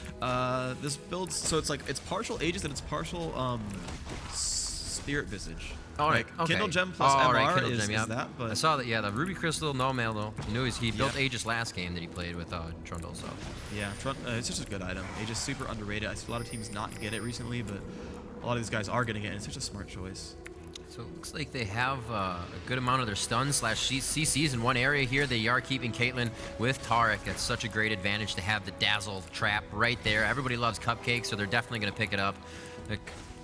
A: This build, so it's partial Aegis and it's partial Spirit Visage.
B: All right,
A: like, Kindle Gem plus MR is
B: yeah.
A: that, but...
B: I saw that, yeah, the Ruby Crystal, no mail though. You knew he built Aegis last game that he played with Trundle, so.
A: Yeah, it's just a good item. Aegis super underrated. I see a lot of teams not get it recently, but a lot of these guys are getting it, and it's such a smart choice.
B: So it looks like they have a good amount of their stuns / CCs in one area here. They are keeping Caitlyn with Taric. That's such a great advantage to have the Dazzle trap right there. Everybody loves Cupcake, so they're definitely going to pick it up.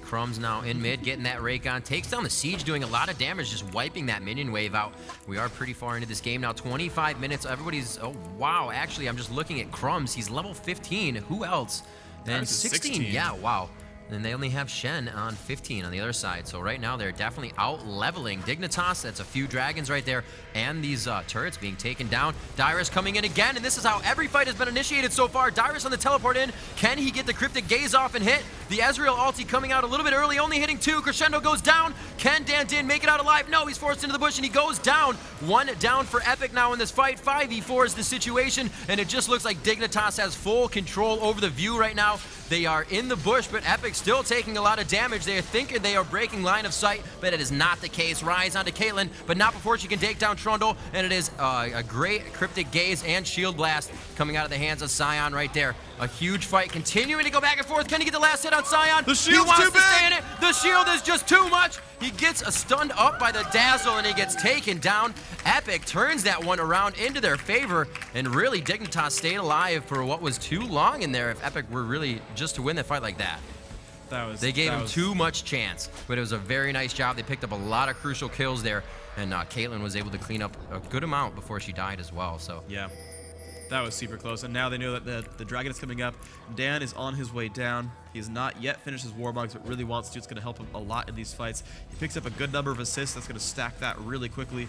B: Crumbs now in mid, getting that rake on. Takes down the Siege, doing a lot of damage, just wiping that minion wave out. We are pretty far into this game now. 25 minutes. Everybody's... Oh, wow. Actually, I'm just looking at Crumbs. He's level 15. Who else? And 16. Yeah, wow. And they only have Shen on 15 on the other side. So right now they're definitely out-leveling Dignitas. That's a few dragons right there. And these turrets being taken down. Dyrus coming in again. And this is how every fight has been initiated so far. Dyrus on the teleport in. Can he get the Cryptic Gaze off and hit? The Ezreal ulti coming out a little bit early. Only hitting 2. Crescendo goes down. Can Dinh make it out alive? No, he's forced into the bush and he goes down. 1 down for Epik now in this fight. 5v4 is the situation. And it just looks like Dignitas has full control over the view right now. They are in the bush, but Epik still taking a lot of damage. They are thinking they are breaking line of sight, but it is not the case. Rise onto Caitlyn, but not before she can take down Trundle, and it is a great Cryptic Gaze and Shield Blast coming out of the hands of Sion right there. A huge fight continuing to go back and forth. Can he get the last hit on Sion?
A: The shield's
B: he wants
A: too
B: to
A: big.
B: Stay in it. The shield is just too much. He gets stunned up by the Dazzle, and he gets taken down. Epik turns that one around into their favor, and really Dignitas stayed alive for what was too long in there if Epik were really just to win the fight like that. They gave him too much chance, but it was a very nice job. They picked up a lot of crucial kills there, and Caitlyn was able to clean up a good amount before she died as well. So
A: yeah, that was super close. And now they know that the dragon is coming up. Dan is on his way down. He has not yet finished his Warmogs, but really wants to. It's going to help him a lot in these fights. He picks up a good number of assists. That's going to stack that really quickly.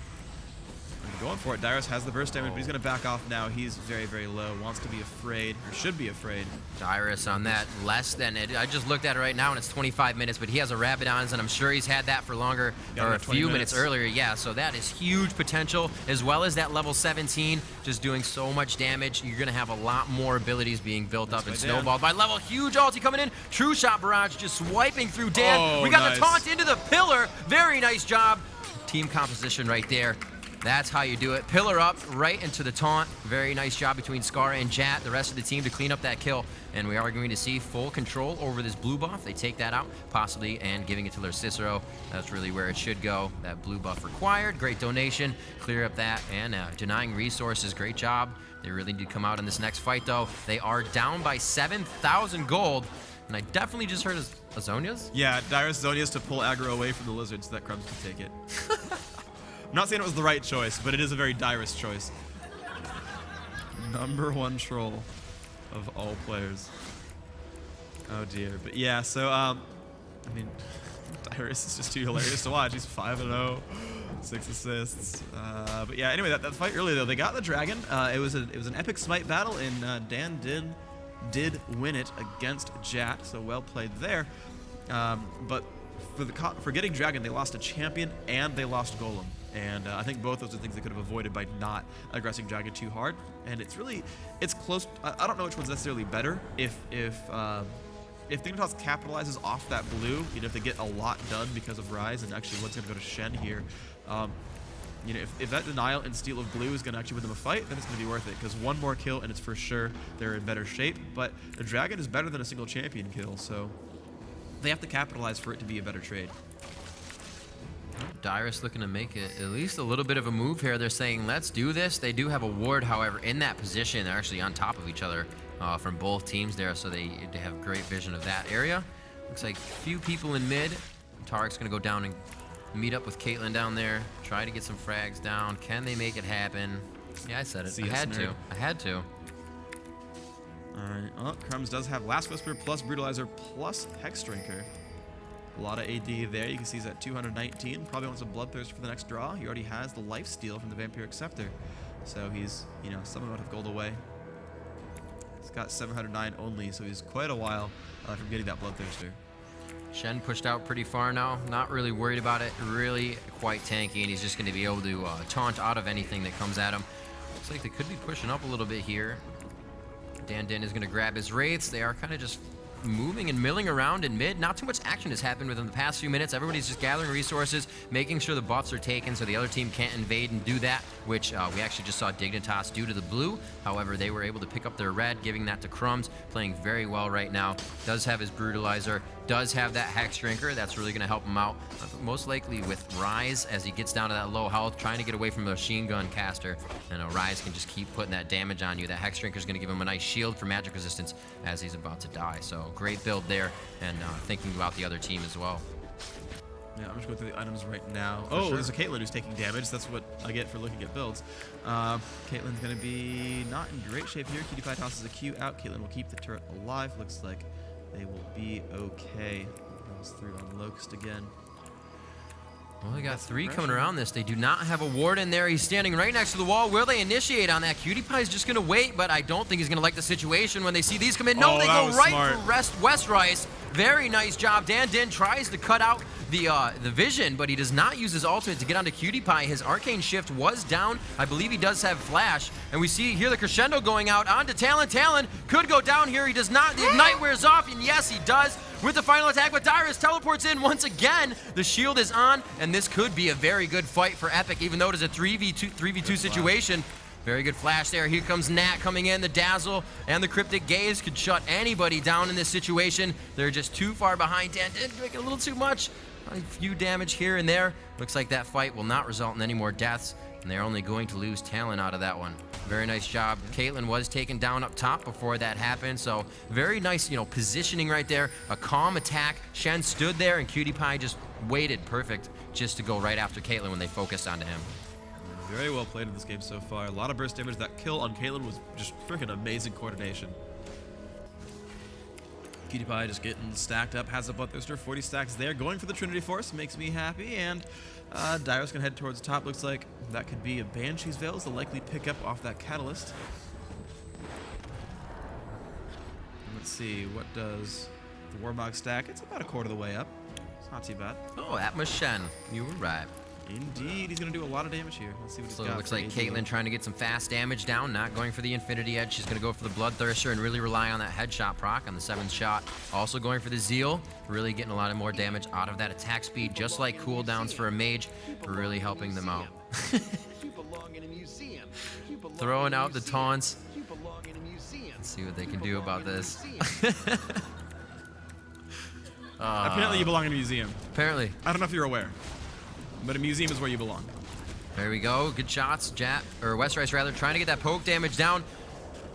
A: Going for it. Dyrus has the burst damage, but he's going to back off now. He's very, very low. Wants to be afraid, or should be afraid.
B: Dyrus on that less than it. I just looked at it right now, and it's 25 minutes, but he has a Rabadon's, and I'm sure he's had that for longer, or a few minutes earlier. Yeah, so that is huge potential, as well as that level 17, just doing so much damage. You're going to have a lot more abilities being built up and snowballed by level. Huge ulti coming in. True Shot Barrage just swiping through Dan.
A: Oh,
B: we got the taunt into the pillar. Very nice job. Team composition right there. That's how you do it. Pillar up, right into the taunt. Very nice job between Scarra and Jat, the rest of the team, to clean up that kill. And we are going to see full control over this blue buff. They take that out, possibly, and giving it to their Cicero. That's really where it should go. That blue buff required. Great donation. Clear up that. And denying resources. Great job. They really need to come out in this next fight, though. They are down by 7,000 gold. And I definitely just heard Azonia's?
A: Yeah, Dyrus Zonia's to pull aggro away from the lizard so that Crumbs can take it. I'm not saying it was the right choice, but it is a very Dyrus choice. #1 troll of all players. Oh dear. But yeah, so I mean, Dyrus is just too hilarious to watch. He's 5-0, 6 assists. But yeah, anyway, that fight earlier though, they got the dragon. It was an epic smite battle, and Dan did win it against Jat, so well played there. But for getting dragon, they lost a champion and they lost golem. And I think both those are things they could have avoided by not aggressing dragon too hard. And it's close. I don't know which one's necessarily better. If Dignitas capitalizes off that blue, you know, if they get a lot done because of Rise, and actually what's going to go to Shen here, you know, if that denial and steal of blue is going to actually win them a fight, then it's going to be worth it, because one more kill and it's for sure they're in better shape. But a dragon is better than a single champion kill, so they have to capitalize for it to be a better trade.
B: Dyrus looking to make it at least a little bit of a move here. They're saying, let's do this. They do have a ward, however, in that position. They're actually on top of each other from both teams there, so they have great vision of that area. Looks like a few people in mid. Tarek's going to go down and meet up with Caitlyn down there, try to get some frags down. Can they make it happen? Yeah, I said it. I had to.
A: Alright, well, Crumbs does have Last Whisper plus Brutalizer plus Hex Drinker. A lot of AD there. You can see he's at 219. Probably wants a Bloodthirst for the next draw. He already has the Lifesteal from the Vampiric Scepter. So he's, you know, some amount of gold away. He's got 709 only, so he's quite a while from getting that Bloodthirster.
B: Shen pushed out pretty far now. Not really worried about it. Really quite tanky, and he's just going to be able to taunt out of anything that comes at him. Looks like they could be pushing up a little bit here. Dan is going to grab his Wraiths. They are kind of just moving and milling around in mid. Not too much action has happened within the past few minutes. Everybody's just gathering resources, making sure the buffs are taken so the other team can't invade and do that, which we actually just saw Dignitas do to the blue. However, they were able to pick up their red, giving that to Crumbs, playing very well right now. Does have his Brutalizer, does have that Hex Drinker. That's really going to help him out, most likely with Rise as he gets down to that low health, trying to get away from the machine gun caster. And Rise can just keep putting that damage on you. That Hex Drinker is going to give him a nice shield for magic resistance as he's about to die. So great build there, and thinking about the other team as well.
A: Yeah, I'm just going through the items right now. Oh, there's a Caitlyn who's taking damage. That's what I get for looking at builds. Caitlyn's going to be not in great shape here. Cutie Pie tosses a Q out. Caitlyn will keep the turret alive. Looks like they will be okay. Goes through on Locust again.
B: Well, they got 3 coming around this. They do not have a ward in there. He's standing right next to the wall. Will they initiate on that? Cutie Pie's just going to wait, but I don't think he's going to like the situation when they see these come in. No, they go right for West Rice. Very nice job. Dan tries to cut out the vision, but he does not use his ultimate to get onto Cutie Pie. His Arcane Shift was down. I believe he does have Flash. And we see here the crescendo going out onto Talon. Talon could go down here. He does not. The Ignite wears off, and yes, he does with the final attack. But Dyrus teleports in once again. The shield is on, and this could be a very good fight for Epik, even though it is a 3v2 situation. Very good flash there. Here comes Nat coming in. The Dazzle and the Cryptic Gaze could shut anybody down in this situation. They're just too far behind. Dan making a little too much. A few damage here and there. Looks like that fight will not result in any more deaths, and they're only going to lose Talon out of that one. Very nice job. Caitlyn was taken down up top before that happened, so very nice, you know, positioning right there. A calm attack. Shen stood there, and Cutie Pie just waited perfect just to go right after Caitlyn when they focused onto him.
A: Very well played in this game so far. A lot of burst damage. That kill on Caitlyn was just freaking amazing coordination. Imaqtpie just getting stacked up, has a Bloodthirster, 40 stacks there, going for the Trinity Force, makes me happy, and Dyrus gonna head towards the top. Looks like that could be a Banshee's Veil, the likely pickup off that Catalyst. Let's see, what does the Warmog stack? It's about a quarter of the way up. It's not too bad.
B: Oh, Atmos Shen, you were right.
A: Indeed, he's going to do a lot of damage here. Let's see what he's got.
B: So it looks like Caitlyn trying to get some fast damage down, not going for the Infinity Edge. She's going to go for the Bloodthirster and really rely on that headshot proc on the 7th shot. Also going for the Zeal, really getting a lot of more damage out of that attack speed, just like cooldowns for a mage, really helping them out. Throwing out the taunts. Let's see what they can do about this.
A: Apparently you belong in a museum.
B: Apparently.
A: I don't know if you're aware, but a museum is where you belong.
B: There we go. Good shots. Westrice rather, trying to get that poke damage down.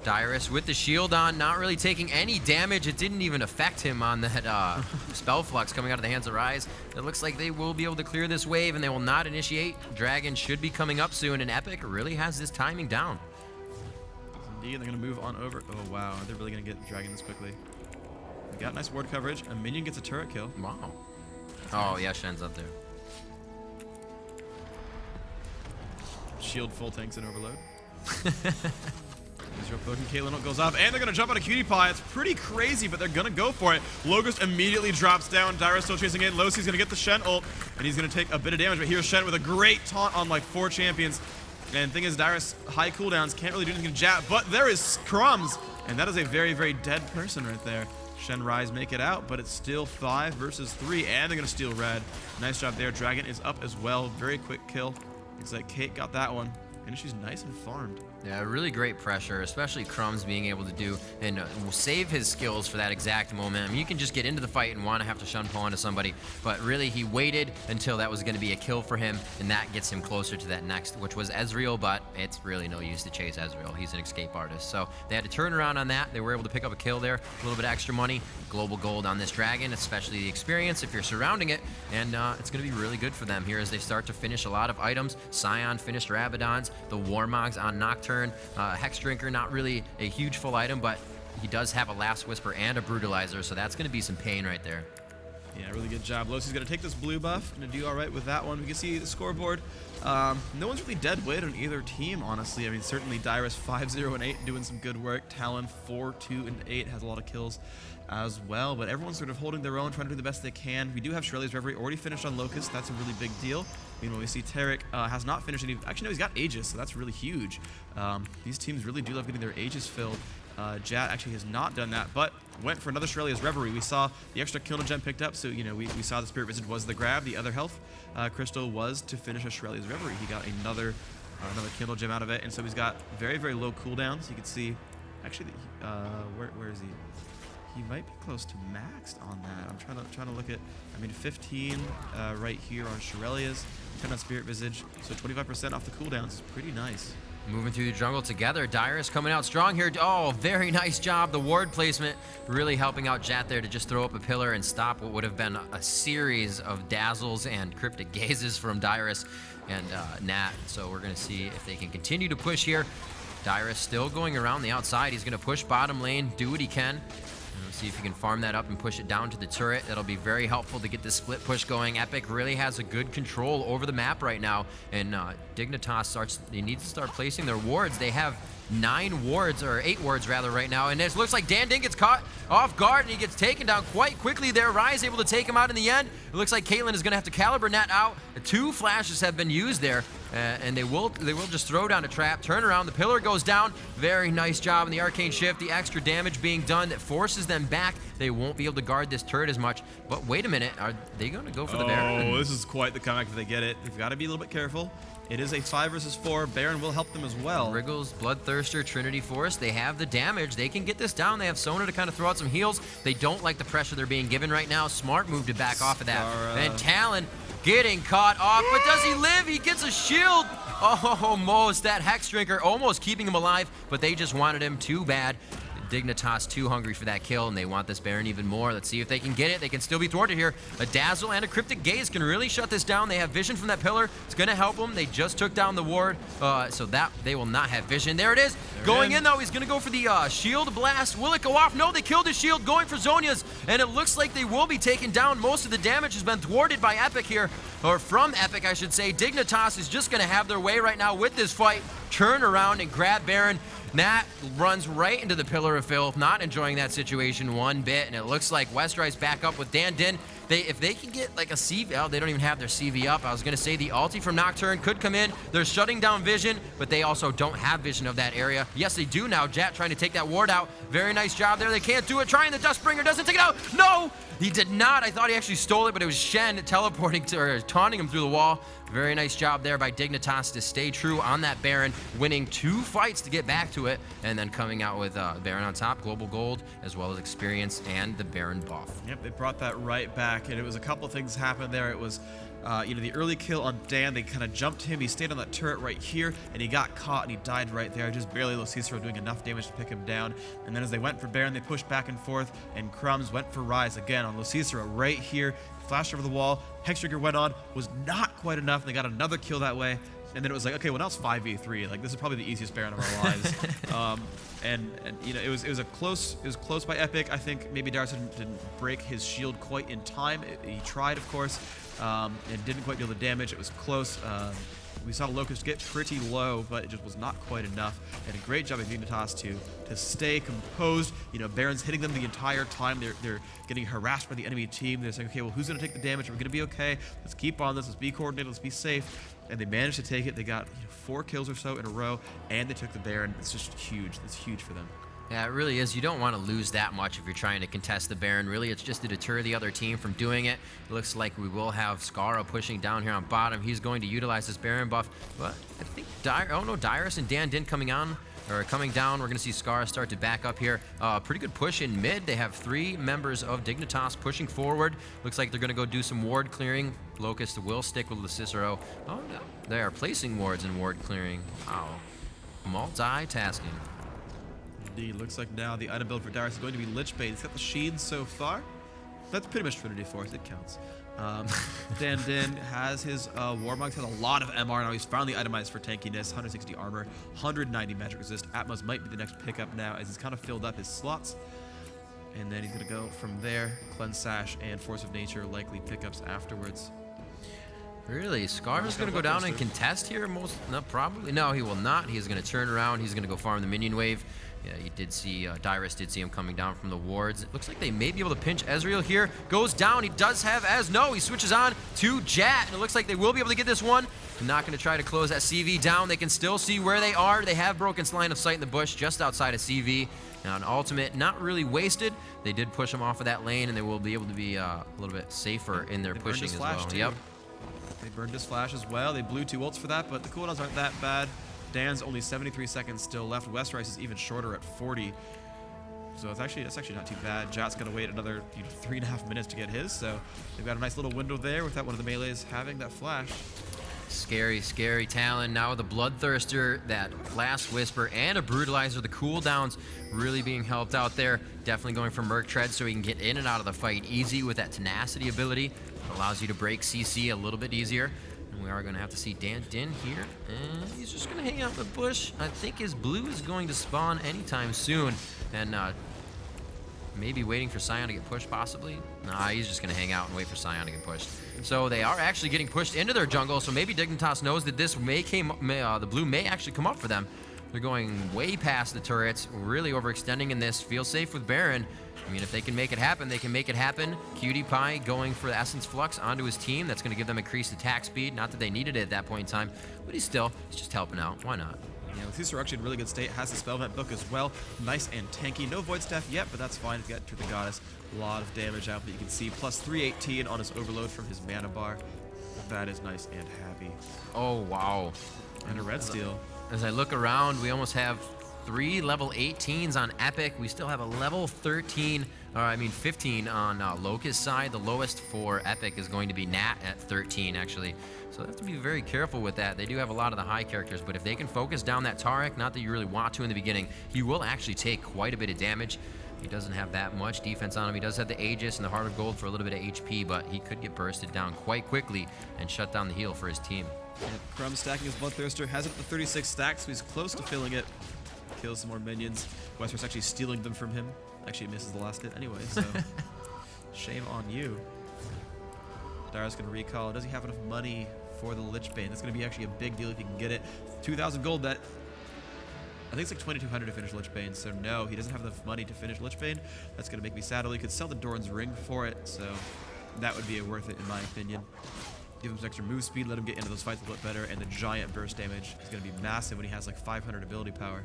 B: Dyrus with the shield on, not really taking any damage. It didn't even affect him on that spell flux coming out of the hands of Rise. It looks like they will be able to clear this wave and they will not initiate. Dragon should be coming up soon, and Epik really has this timing down.
A: Indeed, they're going to move on over. Oh, wow. They're really going to get Dragon this quickly. They got nice ward coverage. A minion gets a turret kill.
B: Wow. Oh, yeah, Shen's up there.
A: Shield full tanks and overload. Zero poking, Caitlyn goes off, and they're going to jump on a Cutie Pie. It's pretty crazy, but they're going to go for it. Logos immediately drops down. Dyrus still chasing in. Losi's going to get the Shen ult, and he's going to take a bit of damage, but here's Shen with a great taunt on like 4 champions. And the thing is, Dyrus, high cooldowns, can't really do anything to Jat, but there is Crumbs, and that is a very, very dead person right there. Shen Rise make it out, but it's still 5 versus 3, and they're going to steal red. Nice job there. Dragon is up as well. Very quick kill. Looks like Kate got that one, and she's nice and farmed.
B: Yeah, really great pressure, especially Crumbs being able to do and save his skills for that exact moment. I mean, you can just get into the fight and want to have to shun pull onto somebody, but really he waited until that was going to be a kill for him, and that gets him closer to that next, which was Ezreal, but it's really no use to chase Ezreal. He's an escape artist. So they had to turn around on that. They were able to pick up a kill there, a little bit of extra money, global gold on this Dragon, especially the experience if you're surrounding it, and it's going to be really good for them here as they start to finish a lot of items. Scion finished Rabadons, the Warmogs on Nocturne. Hex Drinker, not really a huge full item, but he does have a Last Whisper and a Brutalizer, so that's going to be some pain right there.
A: Yeah, really good job. Losi's going to take this blue buff, going to do all right with that one. We can see the scoreboard. No one's really dead weight on either team, honestly. I mean, certainly Dyrus 5-0 and 8 doing some good work. Talon 4-2 and 8 has a lot of kills as well, but everyone's sort of holding their own, trying to do the best they can. We do have Shirley's Reverie already finished on Locust. That's a really big deal. Meanwhile, we see Tarek has not finished any. Actually, no, he's got Aegis, so that's really huge. These teams really do love getting their Aegis filled. Jat actually has not done that, but went for another Shirley's Reverie. We saw the extra kill gem picked up, so, you know, we saw the Spirit Visage was the grab. The other health crystal was to finish a Shirley's Reverie. He got another Kindle Gem out of it, and so he's got very, very low cooldowns. You can see, actually, where is he? He might be close to maxed on that. I'm trying to look at, I mean, 15 right here on Shirelia's, 10 on Spirit Visage, so 25% off the cooldowns is pretty nice.
B: Moving through the jungle together, Dyrus coming out strong here. Oh, very nice job. The ward placement really helping out Jat there to just throw up a pillar and stop what would have been a series of dazzles and cryptic gazes from Dyrus and Nat. So we're going to see if they can continue to push here. Dyrus still going around the outside. He's going to push bottom lane, do what he can. See if he can farm that up and push it down to the turret. That'll be very helpful to get this split push going. Epik really has a good control over the map right now, and Dignitas they need to start placing their wards. They have 9 wards, or 8 wards rather, right now, and it looks like Dan Dinh gets caught off guard and he gets taken down quite quickly there. Rise able to take him out in the end. It looks like Caitlyn is going to have to caliber Nat out. 2 flashes have been used there, and they will just throw down a trap, turn around, the pillar goes down. Very nice job in the arcane shift, the extra damage being done that forces them back. They won't be able to guard this turret as much, but wait a minute, are they going to go for the Baron?
A: Oh, this is quite the comeback if they get it. They've got to be a little bit careful. It is a 5 versus 4. Baron will help them as well.
B: Wriggles, Bloodthirster, Trinity Force, they have the damage. They can get this down. They have Sona to kind of throw out some heals. They don't like the pressure they're being given right now. Smart move to back off of that. And Talon getting caught off, but does he live? He gets a shield. Almost. That Hex Drinker almost keeping him alive, but they just wanted him too bad. Dignitas too hungry for that kill, and they want this Baron even more. Let's see if they can get it. They can still be thwarted here. A Dazzle and a Cryptic Gaze can really shut this down. They have vision from that pillar. It's going to help them. They just took down the ward, so that they will not have vision. There it is. Going in, though. He's going to go for the shield blast. Will it go off? No, they killed his shield, going for Zhonya's, and it looks like they will be taken down. Most of the damage has been thwarted by Epik here, or from Epik, I should say. Dignitas is just going to have their way right now with this fight. Turn around and grab Baron. Nat runs right into the Pillar of Filth, not enjoying that situation one bit, and it looks like Westrice back up with Din. If they can get like a CV, oh, they don't even have their CV up. I was going to say the ulti from Nocturne could come in. They're shutting down vision, but they also don't have vision of that area. Yes, they do now. Jat trying to take that ward out. Very nice job there. They can't do it. Trying the Dustbringer, doesn't take it out. No, he did not. I thought he actually stole it, but it was Shen teleporting to, or taunting him through the wall. Very nice job there by Dignitas to stay true on that Baron, winning 2 fights to get back to it, and then coming out with Baron on top, global gold, as well as experience and the Baron buff.
A: Yep, they brought that right back, and it was a couple of things happened there. It was, the early kill on Dan, they kind of jumped him. He stayed on that turret right here, and he got caught, and he died right there. Just barely Cicero doing enough damage to pick him down. And then as they went for Baron, they pushed back and forth, and Crumbs went for Rise again on Cicero right here. Flashed over the wall, Hextrigger went on, was not quite enough, and they got another kill that way, and then it was like, okay, well now it's 5v3, like this is probably the easiest Baron of our lives. And it was close by Epik. I think maybe Darius didn't break his shield quite in time. He tried, of course, and didn't quite deal the damage. It was close. We saw Locust get pretty low, but it just was not quite enough. And a great job by Dignitas to stay composed. Baron's hitting them the entire time. They're getting harassed by the enemy team. They're saying, okay, well, who's going to take the damage? Are we going to be okay? Let's keep on this. Let's be coordinated. Let's be safe. And they managed to take it. They got 4 kills or so in a row, and they took the Baron. It's just huge. It's huge for them.
B: Yeah, it really is. You don't want to lose that much if you're trying to contest the Baron. Really, it's just to deter the other team from doing it. It looks like we will have Scarra pushing down here on bottom. He's going to utilize this Baron buff. But I think Dyrus and Din coming down. We're going to see Scarra start to back up here. Pretty good push in mid. They have 3 members of Dignitas pushing forward. Looks like they're going to go do some ward clearing. Locust will stick with the Cicero. Oh, no. They are placing wards in ward clearing. Wow. Multitasking.
A: Indeed. Looks like now the item build for Darius is going to be Lich Bait. He's got the Sheen so far. That's pretty much Trinity Force. It counts. Din has his Warmogs, has a lot of MR now. He's finally itemized for tankiness, 160 armor, 190 magic resist. Atmos might be the next pickup now as he's kind of filled up his slots. And then he's going to go from there. Cleanse Sash and Force of Nature likely pickups afterwards.
B: Really? Scarra's going to go down and contest here? Probably. No, he will not. He's going to turn around. He's going to go farm the minion wave. Yeah, you did see, Dyrus did see him coming down from the wards. It looks like they may be able to pinch Ezreal here. Goes down. He does have Ez. No, he switches on to Jat. And it looks like they will be able to get this one. They're not going to try to close that CV down. They can still see where they are. They have broken line of sight in the bush just outside of CV. Now, an ultimate, not really wasted. They did push him off of that lane, and they will be able to be a little bit safer in their pushing as well. Yep.
A: They burned his flash as well. They blew 2 ults for that, but the cooldowns aren't that bad. Dan's only 73 seconds still left. Westrice is even shorter at 40. So that's actually not too bad. Jat's going to wait another 3.5 minutes to get his. So they've got a nice little window there without one of the melees having that flash.
B: Scary, scary Talon. Now with a Bloodthirster, that Blast Whisper, and a Brutalizer. The cooldowns really being helped out there. Definitely going for Merc Tread so he can get in and out of the fight easy with that Tenacity ability. It allows you to break CC a little bit easier. And we are going to have to see Din here. And he's just going to hang out in the bush. I think his blue is going to spawn anytime soon. And maybe waiting for Sion to get pushed, possibly. Nah, he's just going to hang out and wait for Sion to get pushed. So they are actually getting pushed into their jungle. So maybe Dignitas knows that this the blue may actually come up for them. They're going way past the turrets, really overextending in this. Feel safe with Baron. I mean, if they can make it happen, they can make it happen. Cutie Pie going for the Essence Flux onto his team. That's going to give them increased attack speed. Not that they needed it at that point in time, but he's just helping out. Why not?
A: Yeah, Lethisa actually in really good state. Has the Spellvent book as well. Nice and tanky. No Void Staff yet, but that's fine. If you get through the Goddess, a lot of damage out that you can see. Plus 318 on his Overload from his mana bar. That is nice and happy.
B: Oh, wow.
A: And a Red Steel.
B: As I look around, we almost have 3 level 18s on Epik. We still have a level 15 on Locust side. The lowest for Epik is going to be Nat at 13, actually. So they have to be very careful with that. They do have a lot of the high characters, but if they can focus down that Tarek, not that you really want to in the beginning, he will actually take quite a bit of damage. He doesn't have that much defense on him. He does have the Aegis and the Heart of Gold for a little bit of HP, but he could get bursted down quite quickly and shut down the heal for his team.
A: Yep, Crumb stacking his Bloodthirster, has it at the 36 stacks, so he's close to filling it. Kills some more minions. Westeros actually stealing them from him. Actually misses the last hit anyway, so shame on you. Dara's going to recall. Does he have enough money for the Lichbane? That's going to be actually a big deal if he can get it. 2,000 gold, that I think it's like 2,200 to finish Lichbane, so no, he doesn't have enough money to finish Lichbane. That's going to make me sad. He could sell the Doran's Ring for it, so that would be worth it in my opinion. Give him some extra move speed, let him get into those fights a little bit better, and the giant burst damage is going to be massive when he has like 500 ability power.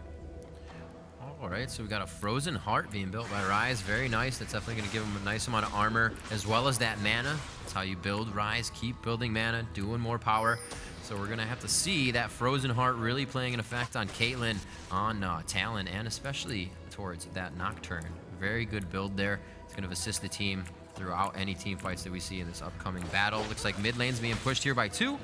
B: Alright, so we got a Frozen Heart being built by Rise. Very nice. That's definitely going to give him a nice amount of armor, as well as that mana. That's how you build Rise. Keep building mana, doing more power. So we're going to have to see that Frozen Heart really playing an effect on Caitlyn, on Talon, and especially towards that Nocturne. Very good build there. It's going to assist the team throughout any team fights that we see in this upcoming battle. Looks like mid lane's being pushed here by 2.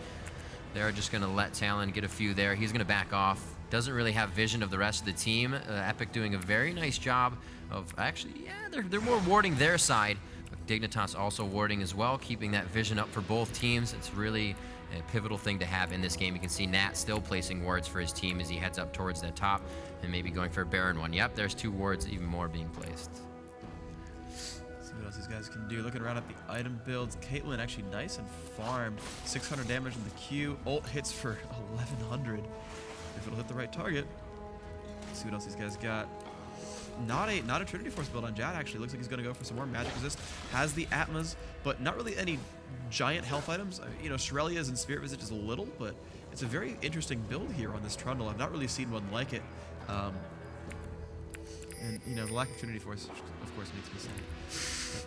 B: They're just going to let Talon get a few there. He's going to back off. Doesn't really have vision of the rest of the team. Epik doing a very nice job of actually, yeah, they're more warding their side. But Dignitas also warding as well, keeping that vision up for both teams. It's really a pivotal thing to have in this game. You can see Nat still placing wards for his team as he heads up towards that top and maybe going for a Baron one. Yep, there's 2 wards, even more being placed.
A: See what else these guys can do. Looking around at the item builds, Caitlyn actually nice and farmed. 600 damage in the Q. Ult hits for 1,100. If it'll hit the right target. Let's see what else these guys got. Not a Trinity Force build on Jad, actually. Looks like he's going to go for some more magic resist. Has the Atmas, but not really any giant health items. You know, Shirelia's and Spirit Visit is a little, but it's a very interesting build here on this Trundle. I've not really seen one like it. And, you know, the lack of Trinity Force, of course, makes me sad.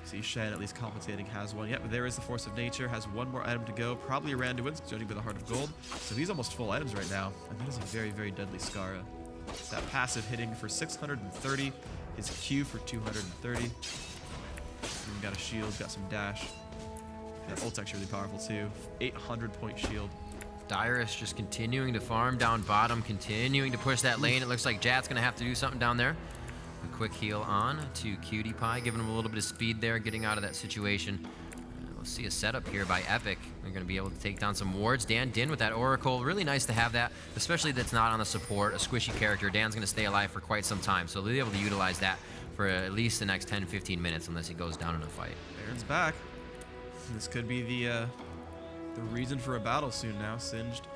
A: See, Shen at least compensating has one. Yep, but there is the Force of Nature, has one more item to go. Probably a Randuin's, judging by the Heart of Gold. So he's almost full items right now. And that is a very, very deadly Scarra. It's that passive hitting for 630. His Q for 230. Even got a shield, got some dash. That ult's actually really powerful too. 800 point shield.
B: Dyrus just continuing to farm down bottom, continuing to push that lane. It looks like Jat's going to have to do something down there. A quick heal on to Cutie Pie, giving him a little bit of speed there, getting out of that situation. We'll see a setup here by Epik. They're going to be able to take down some wards. Din with that Oracle. Really nice to have that, especially that's not on the support, a squishy character. Dan's going to stay alive for quite some time, so they'll be able to utilize that for at least the next 10-15 minutes unless he goes down in a fight.
A: Baron's back. This could be the reason for a battle soon now. Singed,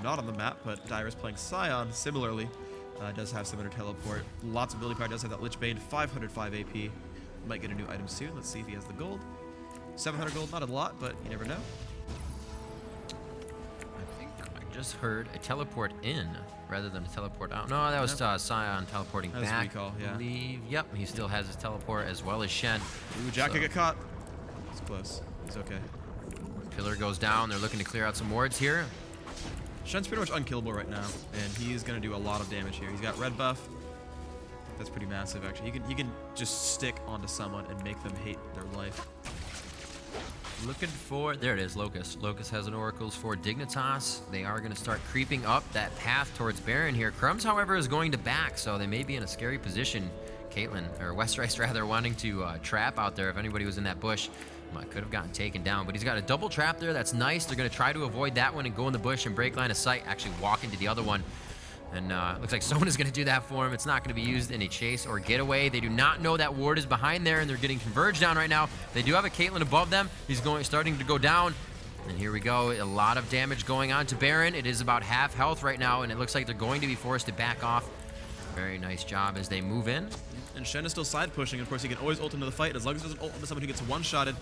A: not on the map, but Dyrus playing Scion similarly. Does have similar teleport. Lots of ability power. Does have that Lichbane. 505 AP. Might get a new item soon. Let's see if he has the gold. 700 gold, not a lot, but you never know.
B: I think I just heard a teleport in rather than a teleport out. No, that was Scion teleporting back.
A: That was recall, yeah.
B: I believe. Yep, he still has his teleport as well as Shen.
A: Ooh, Jack could get caught. It's close. He's okay.
B: Pillar goes down. They're looking to clear out some wards here.
A: Shen's pretty much unkillable right now, and he's going to do a lot of damage here. He's got red buff. That's pretty massive, actually. He can just stick onto someone and make them hate their life.
B: Looking for, there it is, Locust. Locust has an Oracles for Dignitas. They are going to start creeping up that path towards Baron here. Crumbs, however, is going to back, so they may be in a scary position. Caitlyn, or Westrice rather, wanting to trap out there if anybody was in that bush. Could have gotten taken down, but he's got a double trap there. That's nice. They're going to try to avoid that one and go in the bush and break line of sight, actually walk into the other one. And looks like someone is going to do that for him. It's not going to be used in a chase or getaway. They do not know that ward is behind there, and they're getting converged down right now. They do have a Caitlyn above them. He's starting to go down. And here we go. A lot of damage going on to Baron. It is about half health right now, and it looks like they're going to be forced to back off. Very nice job as they move in.
A: And Shen is still side pushing. Of course, he can always ult into the fight. As long as he doesn't ult into someone who gets one-shotted,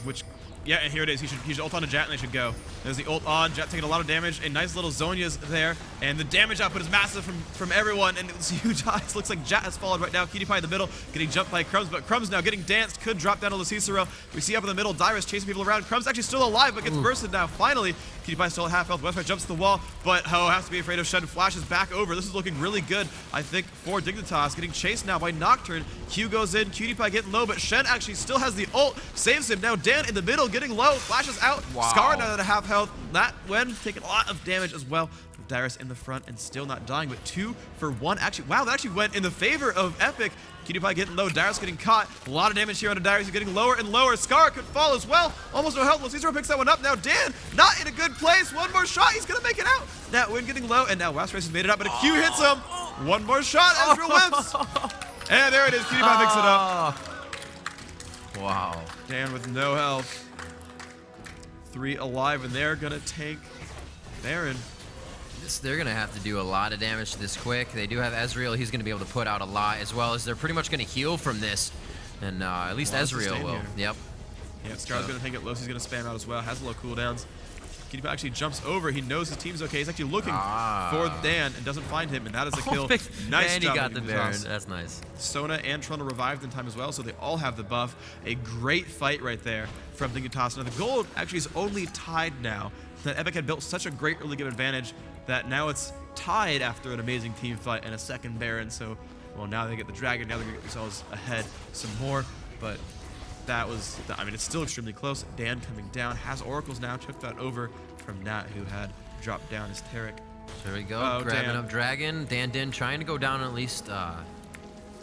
A: which Yeah, and here it is. He should ult on a Jat and they should go. There's the ult on. Jat taking a lot of damage. A nice little Zhonya's there. And the damage output is massive from everyone. And it's huge eyes. Looks like Jat has followed right now. PewDiePie in the middle, getting jumped by Crumbs. But Crumbs now getting danced. Could drop down to Cicero. We see up in the middle, Dyrus chasing people around. Crumbs actually still alive, but gets bursted now. Finally, PewDiePie still at half health. Westfire jumps to the wall, but Ho has to be afraid of Shen. Flashes back over. This is looking really good, I think, for Dignitas. Getting chased now by Nocturne. Q goes in. PewDiePie getting low, but Shen actually still has the ult. Saves him. Now Dan in the middle getting low. Flashes out.
B: Wow.
A: Scarra now at a half health. That when taking a lot of damage as well. Dyrus in the front and still not dying, but 2 for 1. Actually, wow, that actually went in the favor of Epik. PewDiePie getting low. Dyrus getting caught. A lot of damage here on Dyrus. He's getting lower and lower. Scarra could fall as well. Almost no health. Cicero picks that one up. Now Dan not in a good place. One more shot. He's going to make it out. Now Win getting low, and now Race has made it up, but a Q hits him. One more shot. Ezreal lives. And there it is. PewDiePie picks it up.
B: Wow.
A: Dan with no health. 3 alive, and they're going to take Baron.
B: They're going to have to do a lot of damage this quick. They do have Ezreal. He's going to be able to put out a lot, as well as they're pretty much going to heal from this. And at least Ezreal will. Here. Yep.
A: Yeah, Scarra's going to take it low. He's going to spam out as well. Has low cooldowns. PewDiePie actually jumps over. He knows his team's okay. He's actually looking for Dan and doesn't find him, and that is a kill. Nice
B: and
A: job.
B: He got the Baron. That's nice.
A: Sona and Trundle revived in time as well, so they all have the buff. A great fight right there from Dignitas. Now the gold actually is only tied now. That Epik had built such a great early game advantage that now it's tied after an amazing team fight and a second Baron. So, well, now they get the Dragon. Now they're going to get themselves ahead some more. But that was, I mean, it's still extremely close. Dan coming down, has Oracles now, took that over from Nat, who had dropped down his Taric.
B: There we go, grabbing up Dragon. Dan Din trying to go down and at least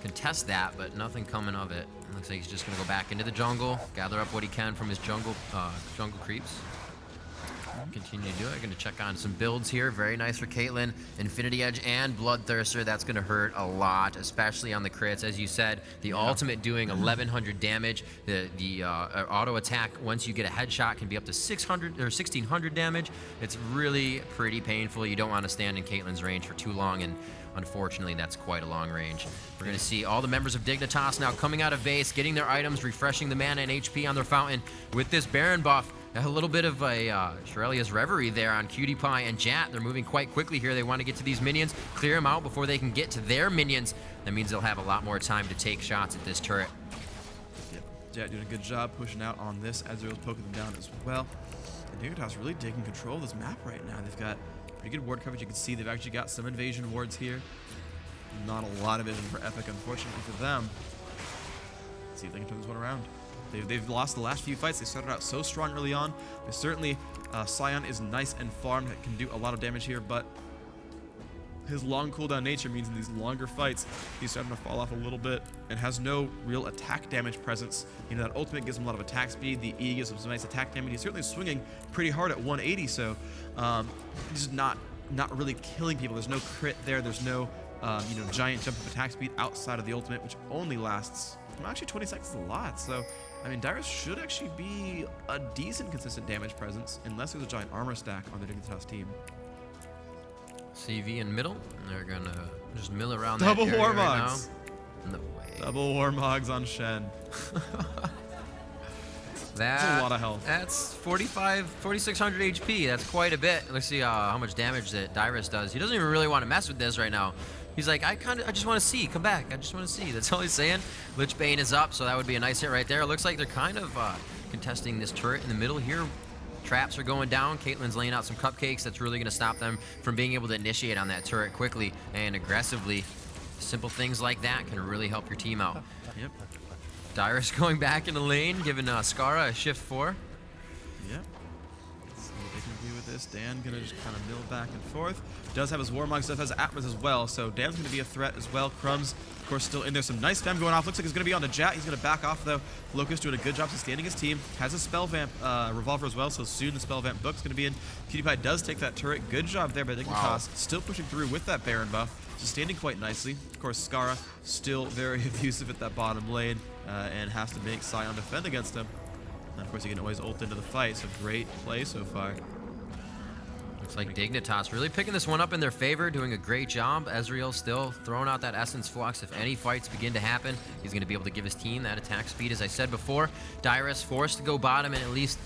B: contest that, but nothing coming of it. Looks like he's just going to go back into the jungle, gather up what he can from his jungle creeps. Continue to do it. Going to check on some builds here. Very nice for Caitlyn. Infinity Edge and Bloodthirster. That's going to hurt a lot, especially on the crits. As you said, the ultimate doing 1100 damage. The auto attack, once you get a headshot, can be up to 600 or 1600 damage. It's really pretty painful. You don't want to stand in Caitlyn's range for too long, and unfortunately, that's quite a long range. We're going to see all the members of Dignitas now coming out of base, getting their items, refreshing the mana and HP on their fountain with this Baron buff. A little bit of a Shirelia's Reverie there on PewDiePie and Jat. They're moving quite quickly here. They want to get to these minions, clear them out before they can get to their minions. That means they'll have a lot more time to take shots at this turret.
A: Yep, Jat doing a good job pushing out on this. Ezreal's poking them down as well. And Dignitas really taking control of this map right now. They've got pretty good ward coverage. You can see they've actually got some invasion wards here. Not a lot of vision for Epik, unfortunately for them. Let's see if they can turn this one around. They've lost the last few fights. They started out so strong early on. But certainly, Sion is nice and farmed. It can do a lot of damage here, but his long cooldown nature means in these longer fights, he's starting to fall off a little bit and has no real attack damage presence. You know, that ultimate gives him a lot of attack speed. The E gives him some nice attack damage. He's certainly swinging pretty hard at 180, so he's not really killing people. There's no crit there. There's no giant jump of attack speed outside of the ultimate, which only lasts, well, actually 20 seconds is a lot. So, I mean, Dyrus should actually be a decent consistent damage presence, unless there's a giant armor stack on the Dignitas team.
B: CV in middle. They're gonna just mill around
A: Double
B: that area
A: Warmogs.
B: Right now. No way.
A: Double Warmogs on Shen. That's a lot of health.
B: That's 4,600 HP. That's quite a bit. Let's see how much damage that Dyrus does. He doesn't even really want to mess with this right now. He's like, I just want to see. Come back. I just want to see. That's all he's saying. Lich Bane is up, so that would be a nice hit right there. It looks like they're kind of contesting this turret in the middle here. Traps are going down. Caitlyn's laying out some cupcakes. That's really going to stop them from being able to initiate on that turret quickly and aggressively. Simple things like that can really help your team out.
A: Yep.
B: Dyrus going back in the lane, giving Scarra a shift 4.
A: Yep. Let's see what they can do with this. Dan gonna just kind of mill back and forth. Does have his Warmog stuff, has Atlas as well, so Dan's gonna be a threat as well. Crumbs, of course, still in there. Some nice spam going off. Looks like he's gonna be on the Jat. He's gonna back off though. Locust doing a good job sustaining his team. Has a spell vamp revolver as well, so soon the spell vamp book's gonna be in. PewDiePie does take that turret. Good job there by Dignitas. Wow. Still pushing through with that Baron buff. Sustaining quite nicely. Of course, Scarra still very abusive at that bottom lane and has to make Sion defend against him. And of course, he can always ult into the fight, so great play so far.
B: Looks like Dignitas really picking this one up in their favor, doing a great job. Ezreal still throwing out that Essence Flux. If any fights begin to happen, he's going to be able to give his team that attack speed. As I said before, Dyrus forced to go bottom and at least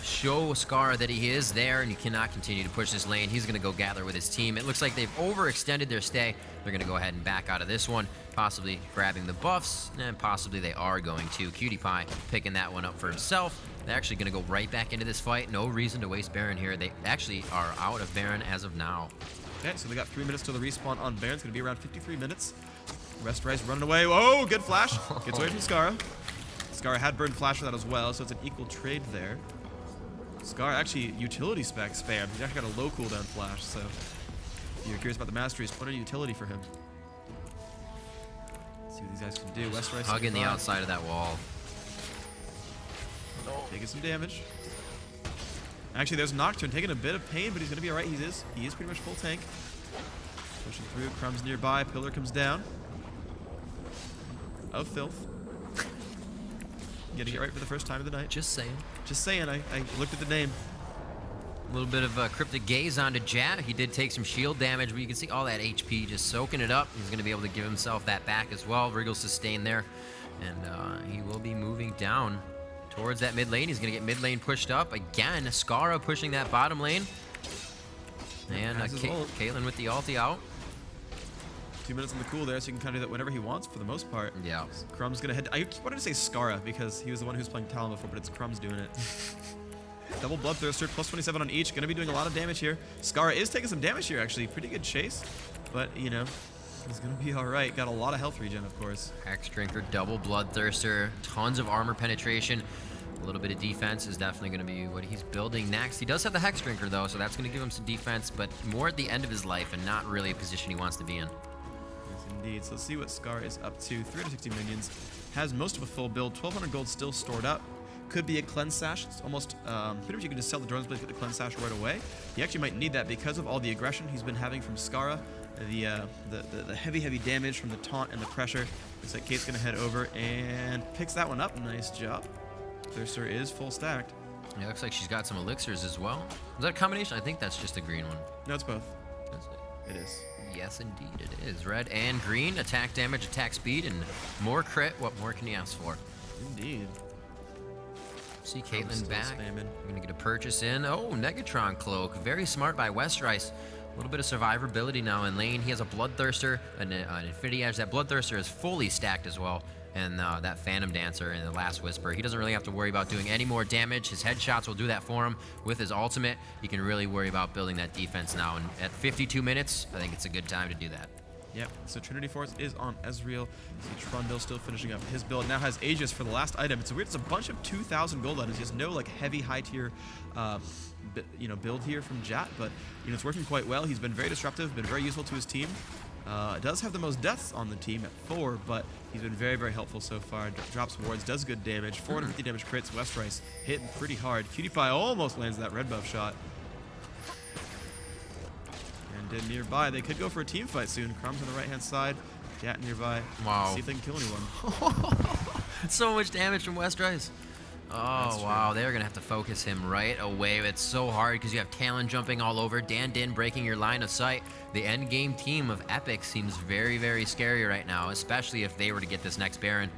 B: show Scarra that he is there, and you cannot continue to push this lane. He's going to go gather with his team. It looks like they've overextended their stay. They're going to go ahead and back out of this one, possibly grabbing the buffs, and possibly they are going to. Imaqtpie picking that one up for himself. They're actually going to go right back into this fight. No reason to waste Baron here. They actually are out of Baron as of now.
A: Okay, so they got 3 minutes till the respawn on Baron. It's going to be around 53 minutes. Restrice running away. Whoa, good flash. Gets away from Scarra. Scarra had burned flash for that as well, so it's an equal trade there. Scarra actually utility spec spam. He's actually got a low cooldown flash, so if you're curious about the masteries, put a utility for him. Let's see what these guys can do. Restrice
B: hugging the outside of that wall.
A: Taking some damage. Actually, there's Nocturne taking a bit of pain, but he's going to be alright. He is pretty much full tank. Pushing through. Crumbs nearby. Pillar comes down. Of filth. Getting it right for the first time of the night.
B: Just saying.
A: Just saying. I looked at the name.
B: A little bit of cryptic gaze onto Jat. He did take some shield damage, but you can see all that HP just soaking it up. He's going to be able to give himself that back as well. Wriggle sustain there. And he will be moving down towards that mid lane. He's going to get mid lane pushed up. Again, Scarra pushing that bottom lane. And Caitlyn with the ulti out.
A: 2 minutes on the cool there, so you can kind of do that whenever he wants for the most part.
B: Yeah.
A: Crumb's going to head... I wanted to say Scarra because he was the one who was playing Talon before, but it's Crumb's doing it. Double Bloodthirster, plus 27 on each. Going to be doing a lot of damage here. Scarra is taking some damage here, actually. Pretty good chase. But, you know, he's going to be all right. Got a lot of health regen, of course.
B: Hex Drinker, double Bloodthirster, tons of armor penetration. A little bit of defense is definitely going to be what he's building next. He does have the Hex Drinker, though, so that's going to give him some defense, but more at the end of his life and not really a position he wants to be in.
A: Yes, indeed. So let's see what Scarra is up to. 360 minions. Has most of a full build. 1,200 gold still stored up. Could be a Cleanse Sash. It's almost pretty much you can just sell the Drone's Blade, get the Cleanse Sash right away. He actually might need that because of all the aggression he's been having from Scarra. The heavy damage from the taunt and the pressure. Looks like Kate's going to head over and picks that one up. Nice job. Thirster is full stacked.
B: Yeah, looks like she's got some elixirs as well. Is that a combination? I think that's just a green one.
A: No, it's both.
B: That's it.
A: It is.
B: Yes, indeed it is. Red and green, attack damage, attack speed, and more crit. What more can you ask for?
A: Indeed.
B: See Caitlyn back.
A: Spamming.
B: We're going to get a purchase in. Oh, Negatron Cloak. Very smart by Westrice. A little bit of survivability now in lane. He has a Bloodthirster, an Infinity Edge. That Bloodthirster is fully stacked as well. And that Phantom Dancer and the Last Whisper. He doesn't really have to worry about doing any more damage. His headshots will do that for him. With his ultimate, he can really worry about building that defense now. And at 52 minutes, I think it's a good time to do that.
A: Yep, so Trinity Force is on Ezreal. See Trundle still finishing up his build. Now has Aegis for the last item. It's weird, it's a bunch of 2,000 gold items. He has no like heavy high tier build here from Jat, but it's working quite well. He's been very disruptive, been very useful to his team. Does have the most deaths on the team at 4, but he's been very helpful so far. Drops wards, does good damage, 450 damage crits. Westrice hitting pretty hard. Imaqtpie almost lands that red buff shot. And nearby, they could go for a team fight soon. Crumbs on the right-hand side, Jat nearby.
B: Wow.
A: See if they can kill anyone.
B: So much damage from Westrice. Oh, wow. They're going to have to focus him right away. It's so hard because you have Talon jumping all over. Din breaking your line of sight. The end game team of Epik seems very scary right now, especially if they were to get this next Baron.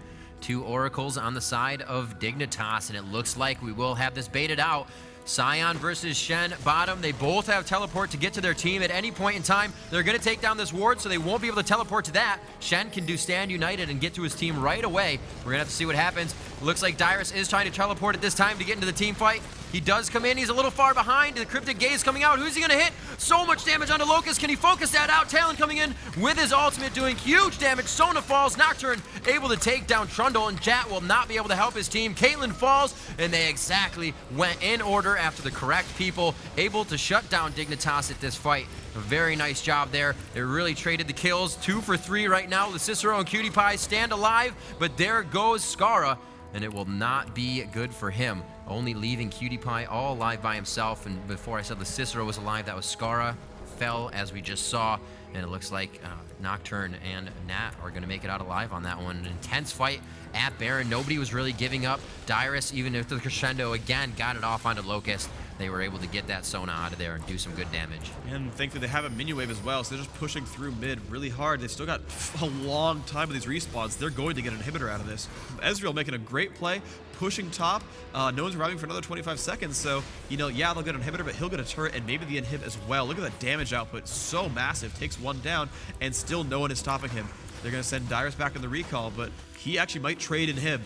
B: 2 Oracles on the side of Dignitas, and it looks like we will have this baited out. Sion versus Shen bottom. They both have teleport to get to their team at any point in time. They're going to take down this ward, so they won't be able to teleport to that. Shen can do Stand United and get to his team right away. We're going to have to see what happens. Looks like Dyrus is trying to teleport at this time to get into the team fight. He does come in. He's a little far behind. The Cryptic Gaze coming out. Who's he going to hit? So much damage onto Locust. Can he focus that out? Talon coming in with his ultimate, doing huge damage. Sona falls. Nocturne able to take down Trundle, and Jat will not be able to help his team. Caitlyn falls, and they exactly went in order after the correct people, able to shut down Dignitas at this fight. A very nice job there. They really traded the kills. 2 for 3 right now. The Cicero and Imaqtpie stand alive, but there goes Scarra, and it will not be good for him. Only leaving Imaqtpie all alive by himself, and before I said the Cicero was alive, that was Scarra. Fell, as we just saw, and it looks like Nocturne and Nat are going to make it out alive on that one. An intense fight at Baron. Nobody was really giving up. Dyrus, even if the crescendo, again, got it off onto Locust. they were able to get that Sona out of there and do some good damage.
A: And thankfully they have a minion wave as well, so they're just pushing through mid really hard. They've still got a long time with these respawns. They're going to get an inhibitor out of this. Ezreal making a great play, pushing top. No one's arriving for another 25 seconds, so, you know, yeah, they'll get an inhibitor, but he'll get a turret and maybe the inhib as well. Look at that damage output, so massive. Takes one down, and still no one is stopping him. They're going to send Dyrus back in the recall, but he actually might trade inhib.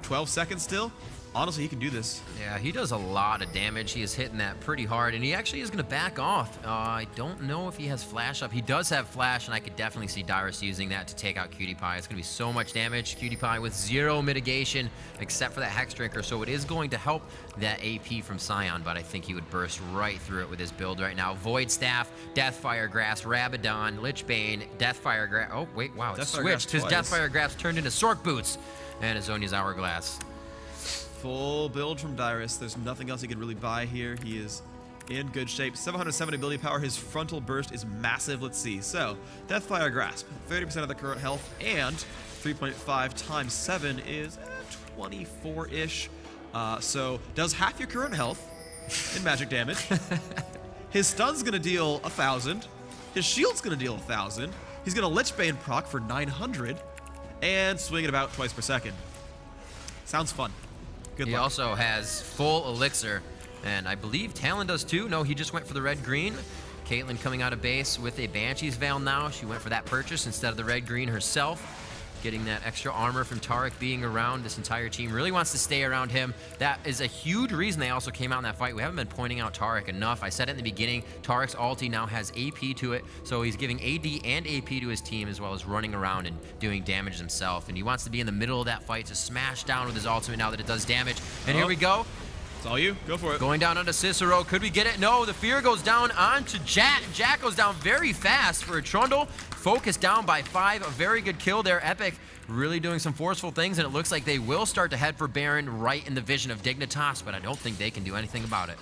A: 12 seconds still. Honestly, he can do this.
B: Yeah, he does a lot of damage. He is hitting that pretty hard, and he actually is going to back off. I don't know if he has flash up. He does have flash, and I could definitely see Dyrus using that to take out Cutie-Pie. It's going to be so much damage. Cutie-Pie with 0 mitigation, except for that Hex Drinker, so it is going to help that AP from Sion, but I think he would burst right through it with his build right now. Void Staff, Deathfire Grasp, Rabadon, Lichbane, Deathfire Grasp. Oh, wait, wow, it switched. His Deathfire Grasp turned into Sork Boots, and Azonia's Hourglass.
A: Full build from Dyrus. There's nothing else he could really buy here. He is in good shape. 770 ability power. His frontal burst is massive. Let's see. So, Deathfire Grasp, 30% of the current health, and 3.5 times 7 is 24-ish. So, does half your current health in magic damage. His stun's going to deal 1,000. His shield's going to deal 1,000. He's going to Lichbane proc for 900, and swing it about twice per second. Sounds fun. Good luck.
B: He also has full elixir, and I believe Talon does too. No, he just went for the red-green. Caitlyn coming out of base with a Banshee's Veil now. She went for that purchase instead of the red-green herself. Getting that extra armor from Taric being around. This entire team really wants to stay around him. That is a huge reason they also came out in that fight. We haven't been pointing out Taric enough. I said it in the beginning, Taric's ulti now has AP to it, so he's giving AD and AP to his team as well as running around and doing damage himself. And he wants to be in the middle of that fight to smash down with his ultimate now that it does damage. And here we go.
A: It's all you. Go for it.
B: Going down onto Cicero. Could we get it? No, the fear goes down onto Jack. Jack goes down very fast for a Trundle. Focused down by 5. A very good kill there. Epik really doing some forceful things, and it looks like they will start to head for Baron right in the vision of Dignitas, but I don't think they can do anything about it.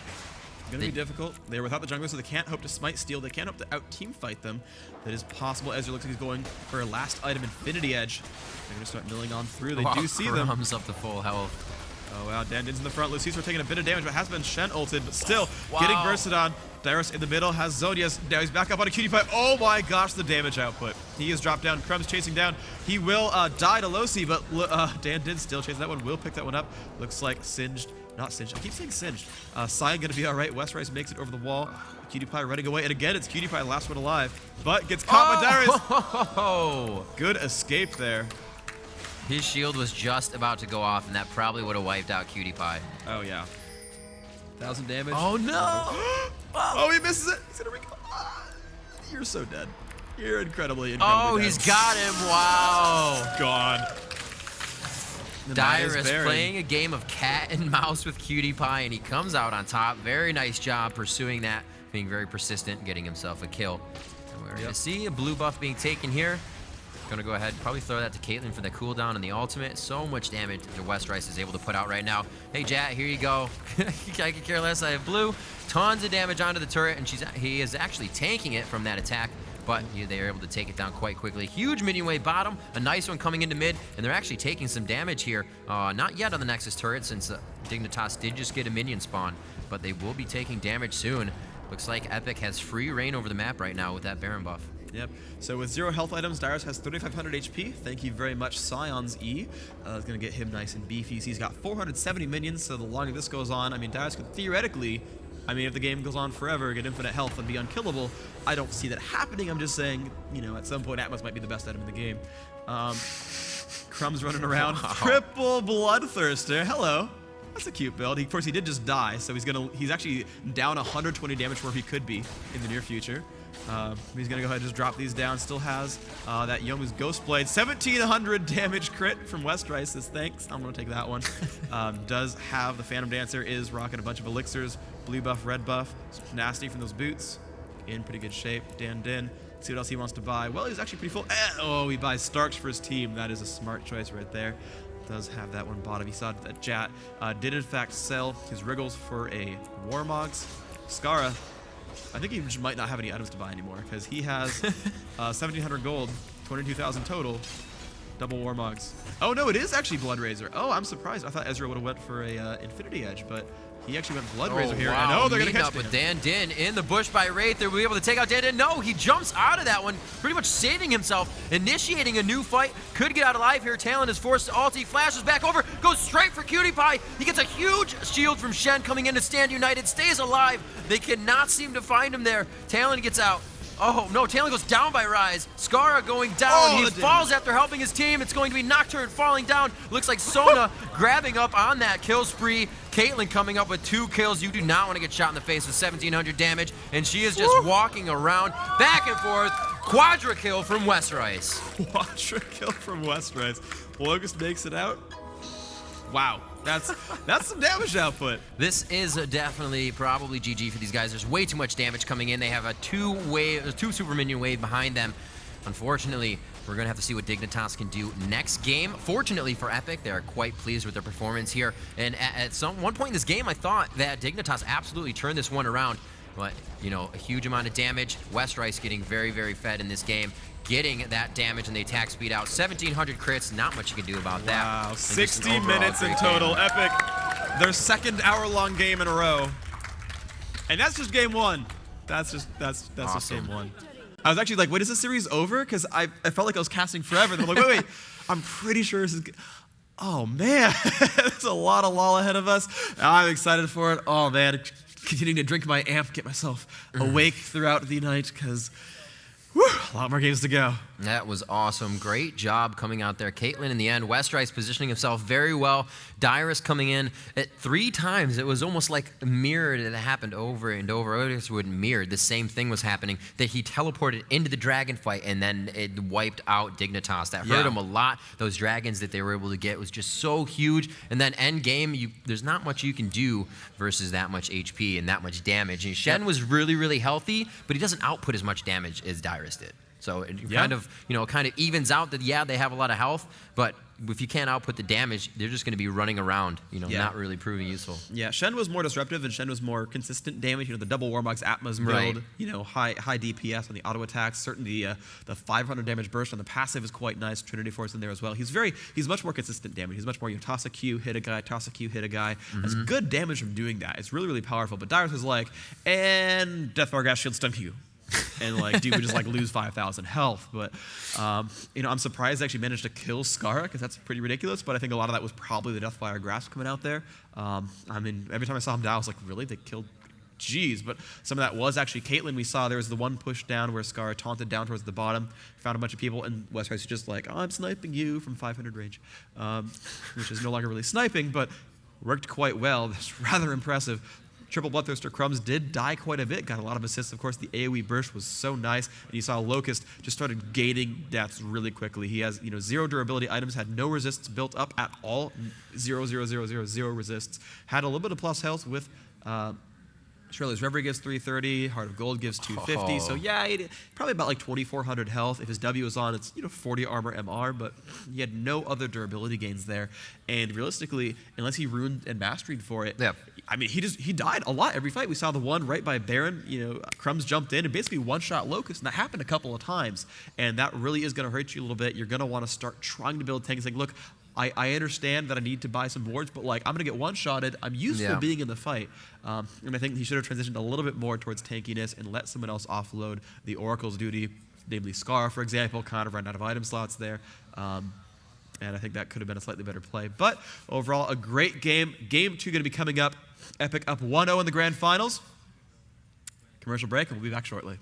A: It's going to be difficult. They're without the jungler, so they can't hope to smite steal. They can't hope to out-team fight them. That is possible. Ezreal looks like he's going for a last item, Infinity Edge. They're going to start milling on through. They do see them.
B: Crumbs up to full health.
A: Oh, wow. Din's in the front. Lucifer taking a bit of damage, but has been Shen ulted, but still getting bursted on. Dyrus in the middle has Zonia's. Now he's back up on a Cutie-Pie. Oh my gosh, the damage output. He is dropped down. Crumbs chasing down. He will die to Losi, but Din's still chasing that one. Will pick that one up. Looks like Singed. Not Singed. I keep saying Singed. Sion going to be all right. Westrice makes it over the wall. Cutie-Pie running away. And again, it's Cutie-Pie, last one alive. But gets caught by Dyrus. Good escape there.
B: His shield was just about to go off, and that probably would have wiped out Cutie-Pie.
A: Oh, yeah. 1,000 damage.
B: Oh, no.
A: Oh, he misses it. He's going to recall. You're so dead. You're incredibly
B: Oh,
A: dead.
B: he's got him. Wow.
A: Gone.
B: Dyrus playing a game of cat and mouse with Cutie-Pie, and he comes out on top. Very nice job pursuing that, being very persistent, getting himself a kill. And we're going to see a blue buff being taken here. Gonna go ahead, probably throw that to Caitlyn for the cooldown and the ultimate. So much damage that Westrice is able to put out right now. Hey, Jat, here you go. I could care less. I have blue. Tons of damage onto the turret, and he is actually tanking it from that attack, but they are able to take it down quite quickly. Huge minion wave bottom, a nice one coming into mid, and they're actually taking some damage here. Not yet on the Nexus turret, since Dignitas did just get a minion spawn, but they will be taking damage soon. Looks like Epik has free reign over the map right now with that Baron buff.
A: Yep. So with 0 health items, Dyrus has 3,500 HP. Thank you very much, Sion's E. It's going to get him nice and beefy. He's got 470 minions, so the longer this goes on, I mean, Dyrus could theoretically, if the game goes on forever, get infinite health and be unkillable. I don't see that happening. I'm just saying, you know, at some point, Atmos might be the best item in the game. Crumbs running around. Wow. Triple Bloodthirster. Hello. That's a cute build. Of course, he did just die, so he's actually down 120 damage where he could be in the near future. He's going to go ahead and just drop these down. Still has that Yomu's Ghost Blade. 1,700 damage crit from Westrice says thanks. I'm going to take that one. Does have the Phantom Dancer, is rocking a bunch of elixirs. Blue buff, red buff. Nasty from those boots. In pretty good shape. Din. Let's see what else he wants to buy. Well, he's actually pretty full. Oh, he buys Starks for his team. That is a smart choice right there. Does have that one bottom. He saw that Jat did in fact sell his Wriggles for a Warmogs. Scarra, I think he just might not have any items to buy anymore because he has 1,700 gold, 22,000 total, double Warmogs. Oh no, it is actually Blood Razor. Oh, I'm surprised. I thought Ezreal would have went for a Infinity Edge, but He actually went Blood Razor here.
B: Wow.
A: And oh, they're going to
B: Meeting
A: catch
B: up with Dinh in the bush by Wraith. They'll be able to take out Dinh. No, he jumps out of that one, pretty much saving himself, initiating a new fight. Could get out alive here. Talon is forced to ult. He flashes back over, goes straight for Cutie Pie. He gets a huge shield from Shen coming in to stand united, stays alive. They cannot seem to find him there. Talon gets out. Oh, no, Talon goes down by Rise. Scarra going down. He falls after helping his team. It's going to be Nocturne falling down. Looks like Sona grabbing up on that kill spree. Caitlyn coming up with 2 kills. You do not want to get shot in the face with 1,700 damage. And she is just walking around back and forth. Quadra kill from Westrice.
A: Quadra kill from Westrice. Locust makes it out. Wow. That's some damage output.
B: This is definitely probably GG for these guys. There's way too much damage coming in. They have a 2 super minion wave behind them. Unfortunately, we're going to have to see what Dignitas can do next game. Fortunately for Epik, they are quite pleased with their performance here. And at one point in this game, I thought that Dignitas absolutely turned this one around. But, you know, a huge amount of damage. Westrice getting very, very fed in this game. Getting that damage and the attack speed out. 1,700 crits, not much you can do about that.
A: Wow, 60 minutes in total. Game. Epik, their second hour-long game in a row. And that's just game 1. That's just game 1. I was actually like, wait, is this series over? Because I felt like I was casting forever. And I'm like, wait, I'm pretty sure this is... Oh, man. There's a lot of LOL ahead of us. I'm excited for it. Oh, man. Continuing to drink my amp, get myself awake throughout the night, because... a lot more games to go.
B: That was awesome. Great job coming out there. Caitlyn in the end. Westrice positioning himself very well. Dyrus coming in at 3 times. It was almost like mirrored. It happened over and over. Otis would mirrored. The same thing was happening. That he teleported into the dragon fight and then it wiped out Dignitas. That hurt him a lot. Those dragons that they were able to get was just so huge. And then end game, there's not much you can do versus that much HP and that much damage. And Shen was really, really healthy, but he doesn't output as much damage as Dyrus did. So it kind of, kind of evens out that, they have a lot of health, but if you can't output the damage, they're just going to be running around, not really proving useful. Yeah,
A: Shen was more disruptive and Shen was more consistent damage. The double Warmog's Atma's build, high DPS on the auto attacks. Certainly the 500 damage burst on the passive is quite nice. Trinity Force in there as well. He's much more consistent damage. He's much more, toss a Q, hit a guy, toss a Q, hit a guy. That's good damage from doing that. It's really, really powerful. But Dyrus was like, and Deathfire Gas Shield stun you. And dude would just lose 5,000 health. But I'm surprised they actually managed to kill Scarra, because that's pretty ridiculous. But I think a lot of that was probably the Deathfire Grasp coming out there. I mean, every time I saw him die, I was like, really? They killed? Jeez. But some of that was actually Caitlyn. We saw there was the one push down where Scarra taunted down towards the bottom, found a bunch of people, and Westrice was just like, oh, I'm sniping you from 500 range, which is no longer really sniping, but worked quite well. That's rather impressive. Triple Bloodthirster Crumbs did die quite a bit, got a lot of assists. Of course, the AoE burst was so nice, and you saw Locust just started gating deaths really quickly. He has, 0 durability items, had no resists built up at all, 0, 0, 0, 0, 0 resists. Had a little bit of plus health with Shirley's Reverie gives 330, Heart of Gold gives 250. So yeah, probably about 2,400 health. If his W is on, it's 40 armor MR, but he had no other durability gains there. And realistically, unless he ruined and mastered for it, I mean, he died a lot every fight. We saw the one right by Baron. Crumbs jumped in and basically one-shot Locust, and that happened a couple of times. And that really is going to hurt you a little bit. You're going to want to start trying to build tanks. Look, I understand that I need to buy some boards, but I'm going to get one-shotted. I'm useful being in the fight. And I think he should have transitioned a little bit more towards tankiness and let someone else offload the Oracle's duty, namely Scarra, for example, kind of ran out of item slots there. And I think that could have been a slightly better play. But overall, a great game. Game 2 going to be coming up. Epik up 1-0 in the grand finals. Commercial break, and we'll be back shortly.